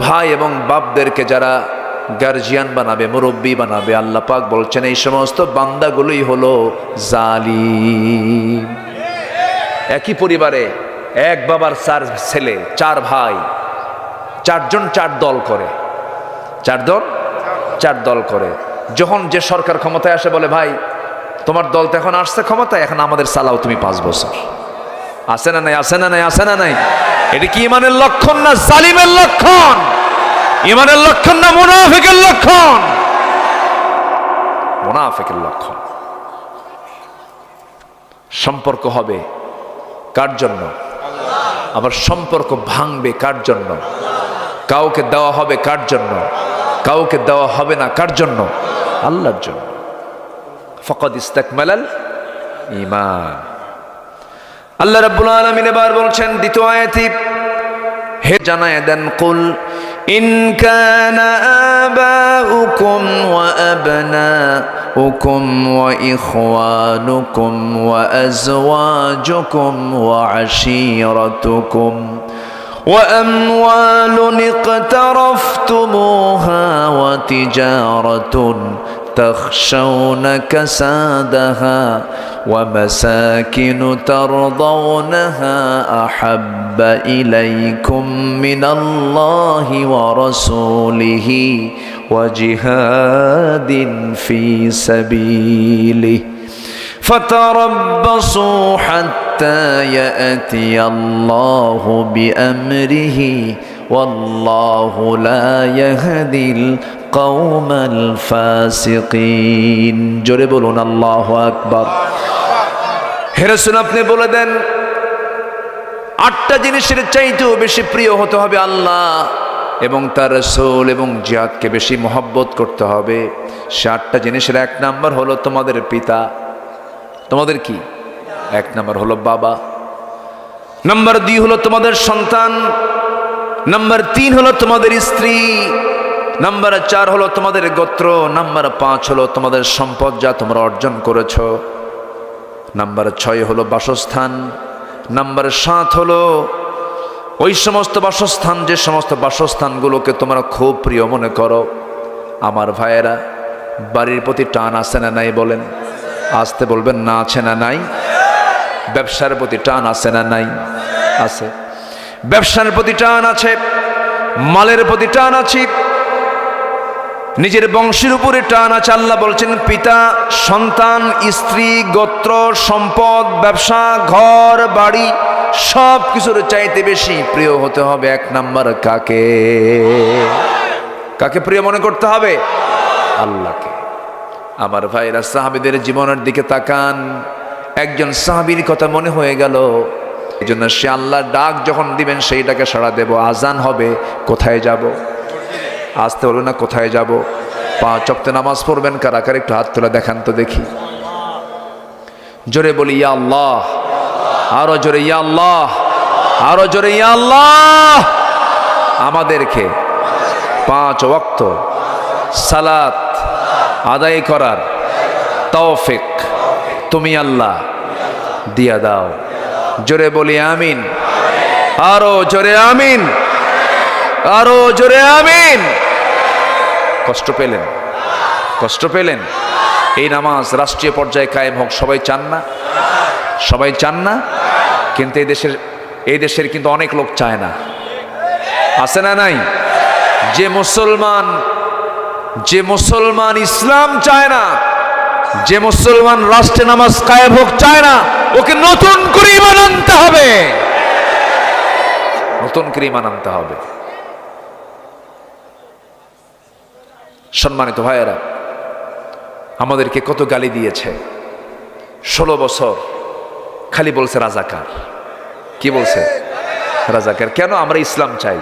ভাই এবং বাপদেরকে যারা গার্জিয়ান বানাবে, মুরব্বী বানাবে, আল্লাহ পাক বলছেন এই সমস্ত বান্দাগুলোই হলো জালিম। একই পরিবারে এক বাবার 4 ছেলে, 4 ভাই, 4 জন 4 দল করে, 4 জন 4 দল করে। যখন যে সরকার ক্ষমতায় আসে বলে, ভাই তোমার দল তো এখন আসছে ক্ষমতায়, এখন আমাদের চালাও তুমি 5 বছর। আসে না নাই? আসে না নাই? আসে না নাই? এটা কি ঈমানের লক্ষণ না জালিমের লক্ষণ? ঈমানের লক্ষণ না মুনাফিকের লক্ষণ? মুনাফিকের লক্ষণ। সম্পর্ক হবে কার জন্য? আবার সম্পর্ক ভাঙবে কার জন্য? কাউকে দেওয়া হবে কার জন্য? কাউকে দেওয়া হবে না কার জন্য? আল্লাহর জন্য। ফাকাদ ইস্তাকমালাল ঈমান। আল্লাহ রাব্বুল আলামিন এবার বলছেন দ্বিতীয় আয়াতে, হে জানায়ে দেন, কুল ইন কানা আবাউকুম ওয়া আবনাউকুম ওয়া ইখওয়ানুকুম ওয়া আজওয়াজুকুম ওয়া আশীরাতুকুম ওয়া আমওয়ালুন ইকতারাফতুমুহা ওয়া তিজারাতুন وتخشون كسادها ومساكن ترضونها أحب إليكم من الله ورسوله وجهاد في سبيله فتربصوا حتى يأتي الله بأمره والله لا يهدي القوم الفاسقين জোরে বলুন আল্লাহু আকবার। হে রাসূল আপনি বলে দেন আটটা জিনিসের চাইতেও বেশি প্রিয় হতে হবে আল্লাহ এবং তার রাসূল এবং জিহাদকে বেশি মহব্বত করতে হবে। সে আটটা জিনিসের এক নাম্বার হলো তোমাদের পিতা। তোমাদের কি? এক নাম্বার হলো বাবা, নাম্বার 2 হলো তোমাদের সন্তান, নাম্বার 3 হলো তোমাদের স্ত্রী, নাম্বার 4 হলো তোমাদের গোত্র, নাম্বার 5 হলো তোমাদের সম্পদ যা তোমরা অর্জন করেছো, নাম্বার 6 হলো বাসস্থান, নাম্বার 7 হলো ওই সমস্ত বাসস্থান যে সমস্ত বাসস্থানগুলোকে তোমরা খুব প্রিয় মনে করো। আমার ভাইয়েরা, বাড়ির প্রতি টান আছে না নাই বলেন? আসতে বলবেন না, আছে না নাই? ব্যবসার প্রতি টান আছে না নাই? আছে। ব্যবসার প্রতি টান আছে, মালের প্রতি টান আছে, নিজের বংশের উপরে টান আছে। আল্লাহ বলছেন পিতা, সন্তান, স্ত্রী, গোত্র, সম্পদ, ব্যবসা, ঘর বাড়ি সব কিছুর চাইতে বেশি প্রিয় হতে হবে এক নাম্বার কাকে? কাকে প্রিয় মনে করতে হবে? আল্লাহকে। আমার ভাইরা, সাহাবীদের জীবনের দিকে তাকান। একজন সাহাবীর কথা মনে হয়ে গেল, এই জন্য সে আল্লাহ ডাক যখন দিবেন সেইটাকে সাড়া দেব। আজান হবে, কোথায় যাব? আসতে হলো না, কোথায় যাব? 5 ওয়াক্ত নামাজ পড়বেন কারা কারা একটু হাত তোলা দেখান তো দেখি। জোরে বলি ইয়া আল্লাহ, আরো জোরে ইয়া আল্লাহ, আরো জোরে ইয়া আল্লাহ। আমাদেরকে 5 ওয়াক্ত সালাত আদায় করার তৌফিক তুমি আল্লাহ দিয়া দাও। জোরে বলি আমিন, আরো জোরে আমিন, আরো জোরে আমিন। কষ্ট পেলেন? কষ্ট পেলেন? এই নামাজ রাষ্ট্রীয় পর্যায়ে কায়েম হোক সবাই চান না? সবাই চান না? কিন্তু এই দেশের কিন্তু অনেক লোক চায় না, আছে না নাই? যে মুসলমান ইসলাম চায় না, যে মুসলমান রাষ্ট্রে নামাজ কায়েম হোক চায় না, ওকে নতুন করে ঈমান আনতে হবে, নতুন করে ঈমান আনতে হবে। সম্মানিত ভাইয়েরা, আমাদেরকে কত গালি দিয়েছে। 16 বছর খালি বলছে রাজাকার। কি বলছে? রাজাকার। কেন? আমরা ইসলাম চাই,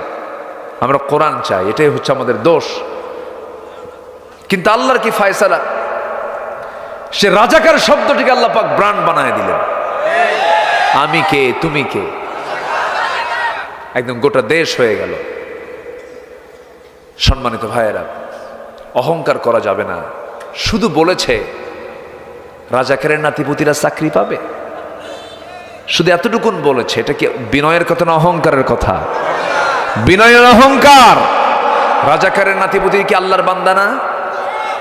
আমরা কোরআন চাই, এটাই হচ্ছে আমাদের দোষ। কিন্তু আল্লাহর কি ফয়সালা, সে রাজাকার শব্দটিকে আল্লাহ পাক ব্র্যান্ড বানায় দিলেন। আমি কে, তুমি কে, একদম গোটা দেশ হয়ে গেল। সম্মানিত ভাইয়েরা, অহংকার করা যাবে না। শুধু বলেছে রাজাকারের নাতিপুতিরা চাকরি পাবে, শুধু এতটুকুন বলেছে। এটা কি বিনয়ের কথা না অহংকারের কথা? বিনয়ের অহংকার। রাজাকারের নাতিপুতি কি আল্লাহর বান্দা না?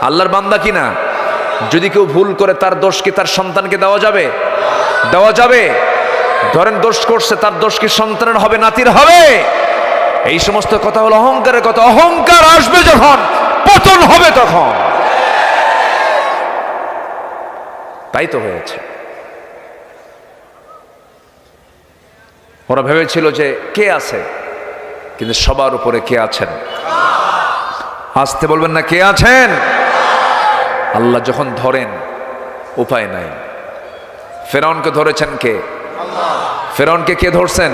আল্লাহর বান্দা কি না? যদি কেউ ভুল করে তার দোষ কি তার সন্তানকে দেওয়া যাবে? দেওয়া যাবে? ধরেন দোষ করছে, তার দোষ কি সন্তানের হবে, নাতির হবে? এই সমস্ত কথা হলো অহংকারের কথা। অহংকার আসবে যখন, পতন হবে তখন। তাই তো হয়েছে। ওরা ভেবেছিল যে কে আছে, কিন্তু সবার উপরে কে আছেন? আসতে বলবেন না, কে আছেন? আল্লাহ যখন ধরেন উপায় নাই। ফেরাউনকে ধরেছেন কে? ফেরাউনকে কে ধরছেন?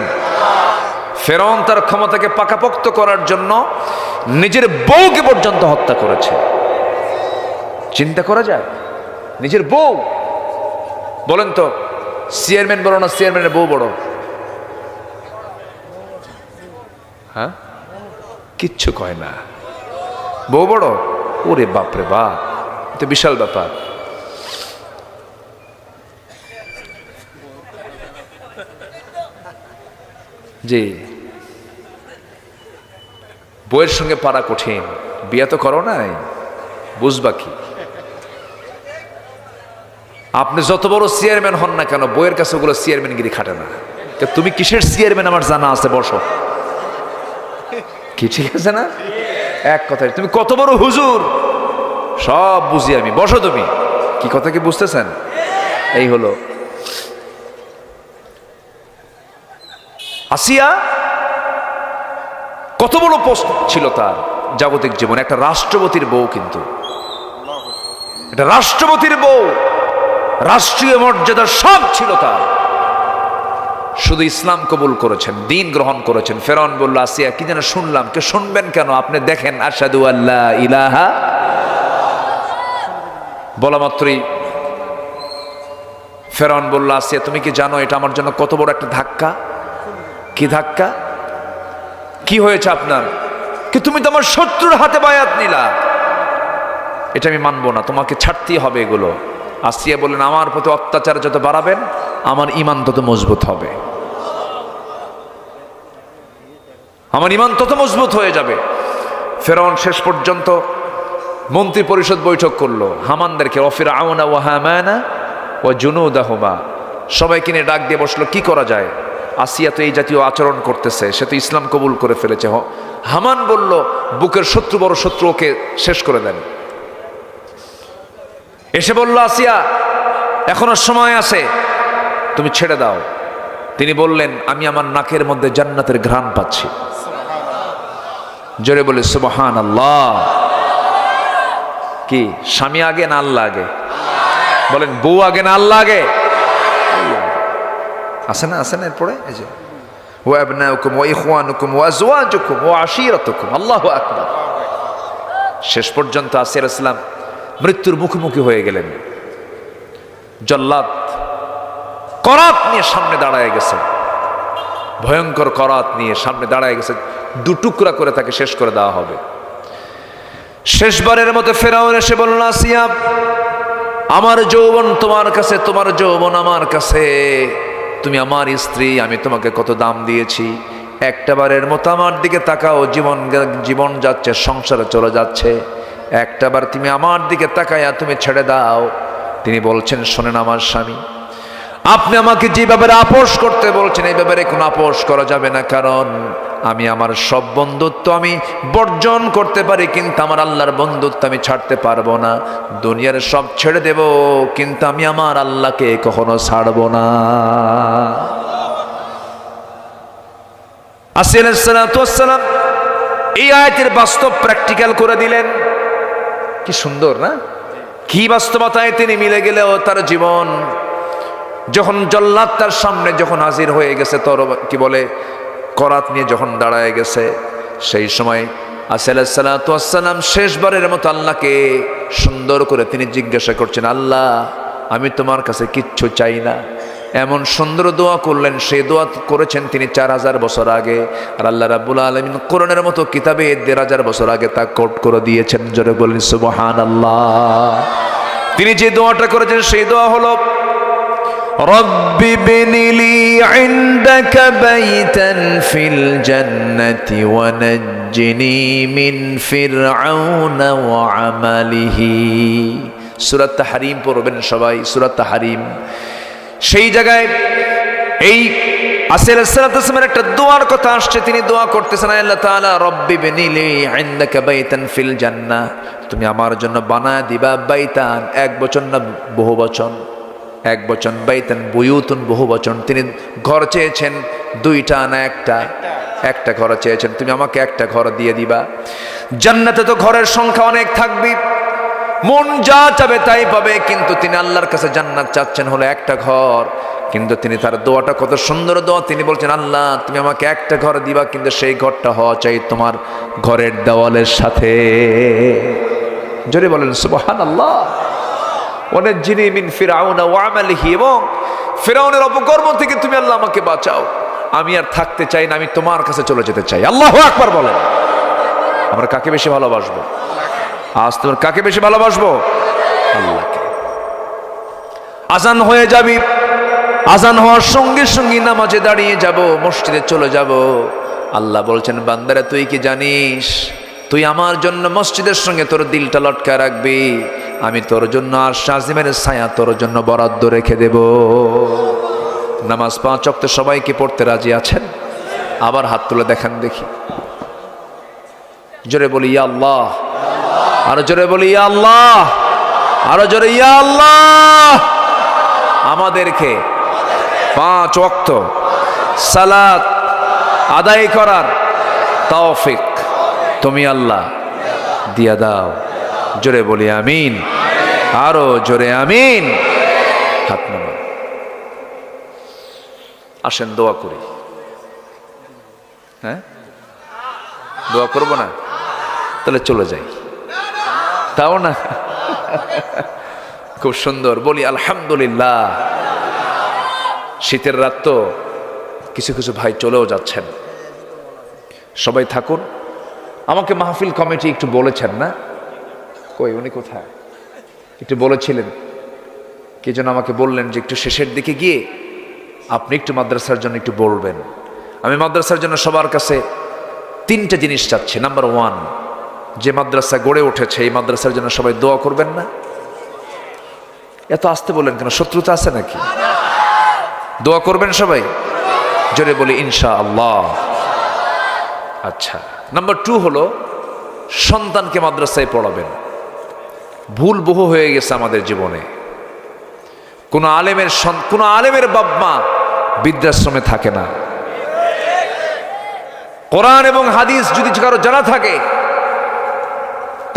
ফেরাউন তার ক্ষমতাকে পাকাপোক্ত করার জন্য নিজের বউকে পর্যন্ত হত্যা করেছে। চিন্তা করা যায়? নিজের বউ। বলেন তো, চেয়ারম্যান বড় না চেয়ারম্যানের বউ বড়? হ্যাঁ, কিচ্ছু কয় না। বউ বড়? ওরে বাপরে বাপ, এটা বিশাল ব্যাপার। জি, বউয়ের সঙ্গে পারা কঠিন। বিয়া তো করো নাই, বুঝবা কি? আপনি যত বড় চেয়ারম্যান হন না কেন, বইয়ের কাছে ওগুলো চেয়ারম্যানগিরি খাটে না। তুমি কিসের চেয়ারম্যান আমার জানা আছে, বসো। কি ঠিক আছে না? এক কথায় তুমি কত বড় হুজুর সব বুঝি আমি, বসো তুমি। কি কথা কি বুঝতেছেন? এই হলো আসিয়া। কত বড় পোস্ট ছিল তার জাগতিক জীবন, একটা রাষ্ট্রপতির বউ, কিন্তু এটা রাষ্ট্রপতির বউ, রাষ্ট্রীয় মর্যাদা সব ছিল তার। শুধু ইসলাম কবুল করেছেন, দিন গ্রহণ করেছেন। ফেরাউন বলল, আসিয়া কি যেন শুনলাম। কে শুনবেন কেন? আপনি দেখেন, আশহাদু আল্লা ইলাহা, বলা মাত্রই ফেরাউন বলল, আসিয়া তুমি কি জানো এটা আমার জন্য কত বড় একটা ধাক্কা? কি ধাক্কা? কি হয়েছে আপনার? কি তুমি তো আমার শত্রুর হাতে বায়াত নিলা। এটা আমি মানবো না, তোমাকে ছাড়তেই হবে এগুলো। আসিয়া বললেন, আমার প্রতি অত্যাচার যত বাড়াবেন আমার ঈমান তত মজবুত হবে, আমার ঈমান তত মজবুত হয়ে যাবে। ফেরাউন শেষ পর্যন্ত মন্ত্রী পরিষদ বৈঠক করলো, হামানদেরকে, ফিরআউনা ওয়া হামানা ওয়া জুনুদাহুমা, সবাইকে নিয়ে ডাক দিয়ে বসলো, কি করা যায়? আসিয়া তো এই জাতীয় আচরণ করতেছে, সে তো ইসলাম কবুল করে ফেলেছে। হামান বলল, বুকের শত্রু বড় শত্রু, ওকে শেষ করে দেন। এসে বলল, আসিয়া এখনো সময় আছে, তুমি ছেড়ে দাও। তিনি বললেন, আমি আমার নাকের মধ্যে জান্নাতের ঘ্রাণ পাচ্ছি। জোরে বলে সুবহানাল্লাহ। কি স্বামী আগে না আল্লাহ আগে? বলেন, বউ আগে না আল্লাহ আগে? আছে না, আছে না? এরপরে এই যে ওয়া আবনাউকুম ওয়া ইখওয়ানুকুম ওয়া আজওয়াজুকুম ওয়া আশীরাতুকুম, আল্লাহু আকবার। শেষ পর্যন্ত আসিয়া আলাইহিস সালাম মৃত্যুর মুখোমুখি হয়ে গেলেন। জল্লাদ করাত নিয়ে সামনে দাঁড়ায় গেছে, ভয়ঙ্কর করাত নিয়ে সামনে দাঁড়ায় গেছে, দুটুকরা করে তাকে শেষ করে দেওয়া হবে। শেষবারের মতো ফেরাউন এসে বলল, আসিয়া আমার যৌবন তোমার কাছে, তোমার যৌবন আমার কাছে, তুমি আমার স্ত্রী, আমি তোমাকে কত দাম দিয়েছি, একটা বারের মতো আমার দিকে তাকাও। জীবন যাচ্ছে, সংসারে চলে যাচ্ছে, একটা বার তুমি আমার দিকে তাকায়া তুমি ছেড়ে দাও। তিনি বলছেন, শোনেন আমার স্বামী, আপনি আমাকে যে ব্যাপারে আপোষ করতে বলছেন এই ব্যাপারে কোনো আপোষ করা যাবে না, কারণ আমি আমার সব বন্ধুত্ব আমি বর্জন করতে পারি, কিন্তু আমার আল্লাহর বন্ধুত্ব আমি ছাড়তে পারবো না। দুনিয়ার সব ছেড়ে দেব, কিন্তু আমি আমার আল্লাহকে কখনো ছাড়বো না। আসিয়া আলাইহিস সালাম এই আয়াতের বাস্তব প্র্যাকটিক্যাল করে দিলেন। কি সুন্দর না? কি বাস্তবতায় তিনি মিলে গেলেও তার জীবন, যখন জল্লাদ তার সামনে যখন হাজির হয়ে গেছে, তোর কি বলে করাত নিয়ে যখন দাঁড়ায় গেছে, সেই সময় আসিয়া আলাইহিস সালাম শেষবারের মতো আল্লাহকে সুন্দর করে তিনি জিজ্ঞাসা করছেন, আল্লাহ আমি তোমার কাছে কিচ্ছু চাই না। এমন সুন্দর দোয়া করলেন, সেই দোয়া করেছেন তিনি 4000 বছর আগে, আর আল্লাহ রাব্বুল আলামিন কোরআনের মতো কিতাবে 1500 বছর আগে তা কোট করে দিয়েছেন। জোরে বলেন সুবহানাল্লাহ। তিনি যে দোয়াটা করেছেন সেই দোয়া হলো, রব্বি বিনিলি ইনদাকা বাইতান ফিল জান্নাতি ওয়া নাজ্জিনি মিন ফিরআউনা ওয়া আমালিহি। সূরা তাহরীম পড়বেন সবাই, সূরা তাহরীম। সেই জায়গায় এই আসিয়া আলাইহিস সালামের একটা দোয়ার কথা আসছে, তিনি দোয়া করতেছেন, আল্লাহ তাআলা রব্বি বিনিলি ইনদাকা বাইতান ফিল জান্নাহ, তুমি আমার জন্য বানায় দিবা বাইতান, এক বচন না বহু বচন, এক বচন, বাইতান বুয়ুতুন বহু বচন। তিনি ঘর চেয়েছেন দুইটা না একটা? একটা ঘর চেয়েছেন, তুমি আমাকে একটা ঘর দিয়ে দিবা। জান্নাতে তো ঘরের সংখ্যা অনেক থাকবে, মন যা চাবে তাই পাবে, কিন্তু তিনি আল্লাহর কাছে জান্নাত চাচ্ছেন হলো একটা ঘর। কিন্তু তিনি তার দোয়াটা কত সুন্দর দোয়া, তিনি বলছেন, আল্লাহ তুমি আমাকে একটা ঘর দিবা, কিন্তু সেই ঘরটা হওয়া চাই তোমার ঘরের দেওয়ালের সাথে। জোরে বলেন সুবহানাল্লাহ। ওয়ানাজ্জিনি মিন ফিরআউনা ওয়া আমালিহি, এবং ফিরআউনের অপকর্ম থেকে তুমি আল্লাহ আমাকে বাঁচাও। আমি আর থাকতে চাই না, আমি তোমার কাছে চলে যেতে চাই। আল্লাহু আকবার বলেন। আমরা কাকে বেশি ভালোবাসবো? আজ তোমার কাকে বেশি ভালোবাসবো? আল্লাহকে। আজান হয়ে যাবি, আজান হওয়ার সঙ্গে সঙ্গে নামাজে দাঁড়িয়ে যাব, মসজিদে চলে যাব। আল্লাহ বলছেন, বান্দারা তুই কি জানিস তুই আমার জন্য মসজিদের সঙ্গে তোর দিলটা লটকায় রাখবি, আমি তোর জন্য আরশ আজিমের ছায়া তোর জন্য বরাদ্দ রেখে দেব। নামাজ 5 ওয়াক্ত সবাইকে পড়তে রাজি আছেন? আবার হাত তুলে দেখান দেখি, জোরে বলি ইয়া আল্লাহ, আরো জোরে বলি ইয়া আল্লাহ, আরো জোরে ইয়া আল্লাহ। আমাদেরকে 5 ওয়াক্ত সালাত আদায় করার তৌফিক তুমি আল্লাহ দিয়া দাও। জোরে বলি আমিন, আরো জোরে আমিন। হাত নামান, আসেন দোয়া করি। হ্যাঁ, দোয়া করবো না? তাহলে চলে যাই, তাও না? খুব সুন্দর বলি আলহামদুলিল্লাহ। শীতের রাত তো, কিছু কিছু ভাই চলেও যাচ্ছেন, সবাই থাকুন। আমাকে মাহফিল কমিটি একটু বলেছেন না, কই উনি কোথায়, একটু বলেছিলেন, কি যেন আমাকে বললেন যে একটু শেষের দিকে গিয়ে আপনি একটু মাদ্রাসার জন্য একটু বলবেন। আমি মাদ্রাসার জন্য সবার কাছে 3টে জিনিস চাচ্ছি। নাম্বার 1, যে মাদ্রাসা গড়ে উঠেছে এই মাদ্রাসার জন্য সবাই দোয়া করবেন না? এত আসতে বললেন কেন, শত্রুতা আছে নাকি? দোয়া করবেন সবাই? জোরে বলি ইনশাআল্লাহ। আচ্ছা, নাম্বার 2 হলো সন্তানকে মাদ্রাসায় পড়াবেন। ভুল বহু হয়ে গেছে আমাদের জীবনে। কোন আলেমের বাপ মা বৃদ্ধাশ্রমে থাকে না। কোরআন এবং হাদিস যদি কারো জানা থাকে,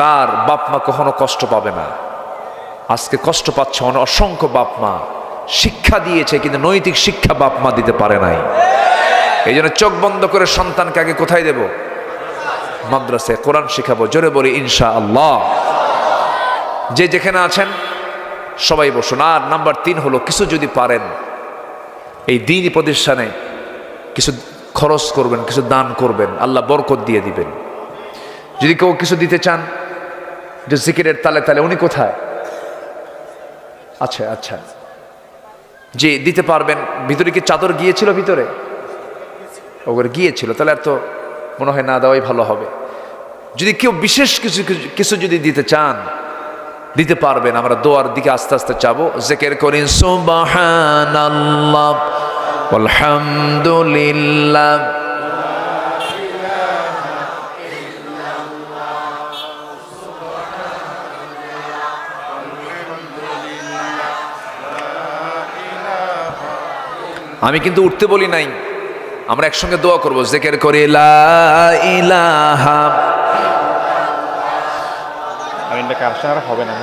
তার বাপ মা কখনো কষ্ট পাবে না। আজকে কষ্ট পাচ্ছে অসংখ্য বাপ মা, শিক্ষা দিয়েছে কিন্তু নৈতিক শিক্ষা বাপ মা দিতে পারে নাই। এই জন্য চোখ বন্ধ করে সন্তানকে আগে কোথায় দেব? মাদ্রাসায় কোরআন শিখাবো। জোরে বলি ইনশাআল্লাহ। যে যেখানে আছেন সবাই বসুন। আর নাম্বার 3 হলো, কিছু যদি পারেন এই দ্বীনি প্রতিষ্ঠানে কিছু খরচ করবেন, কিছু দান করবেন, আল্লাহ বরকত দিয়ে দিবেন। যদি কেউ কিছু দিতে চান, যে জিকিরের তালে তালে, উনি কোথায়? আচ্ছা আচ্ছা, যে দিতে পারবেন। ভিতরে কি চাদর গিয়েছিল? ভিতরে ওগুলো গিয়েছিল, তাহলে আর তো মনে হয় না দেওয়াই ভালো হবে। যদি কেউ বিশেষ কিছু যদি দিতে চান, দিতে পারবেন। আমরা দোয়ার দিকে আস্তে আস্তে যাবো। জিকির করেন সুবহানাল্লাহ আলহামদুলিল্লাহ। আমি কিন্তু উঠতে বলি নাই, আমরা একসঙ্গে দোয়া করবো। জিকির করে লা ইলাহা, হবে না,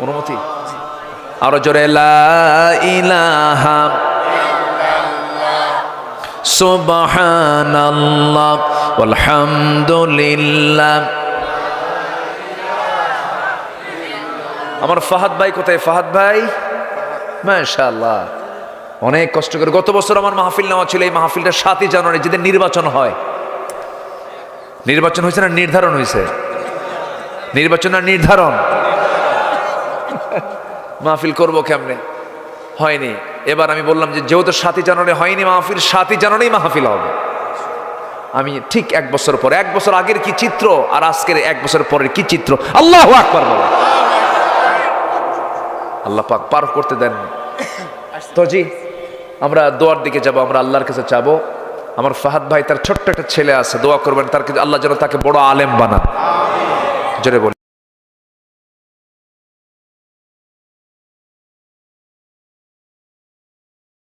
অনুমতি আরো জোরে লা ইলাহা সুবহানাল্লাহ আলহামদুলিল্লাহ। আমার ফাহাদ ভাই কোথায়? ফাহাদ ভাই, মাশাআল্লাহ, অনেক কষ্ট করে। গত বছর আমার মাহফিল নেওয়া ছিল। এই মাহফিলটা 7ই জানুয়ারি, যেদিন নির্বাচন হয়। নির্বাচন হয়েছে না নির্ধারণ হয়েছে? নির্বাচন আর নির্ধারণ। মাহফিল করবো কেমনে? হয়নি। এবার আমি বললাম যে যেহেতু 7ই জানুয়ারি হয়নি মাহফিল, 7ই জানুয়ারি মাহফিল হবে। আমি ঠিক 1 বছর পরে, 1 বছর আগের কি চিত্র আর আজকের 1 বছর পরের কি চিত্র, আল্লাহু আকবার বলো। আল্লাহ পাক পার করতে দেন। তো জি, আমরা দোয়ার দিকে যাব, আমরা আল্লাহর কাছে চাবো। আমার ফাহাদ ভাই, তার ছোট্ট একটা ছেলে আছে, দোয়া করবেন তার, আল্লাহ যেন তাকে বড় আলেম বানান। জোরে বলি।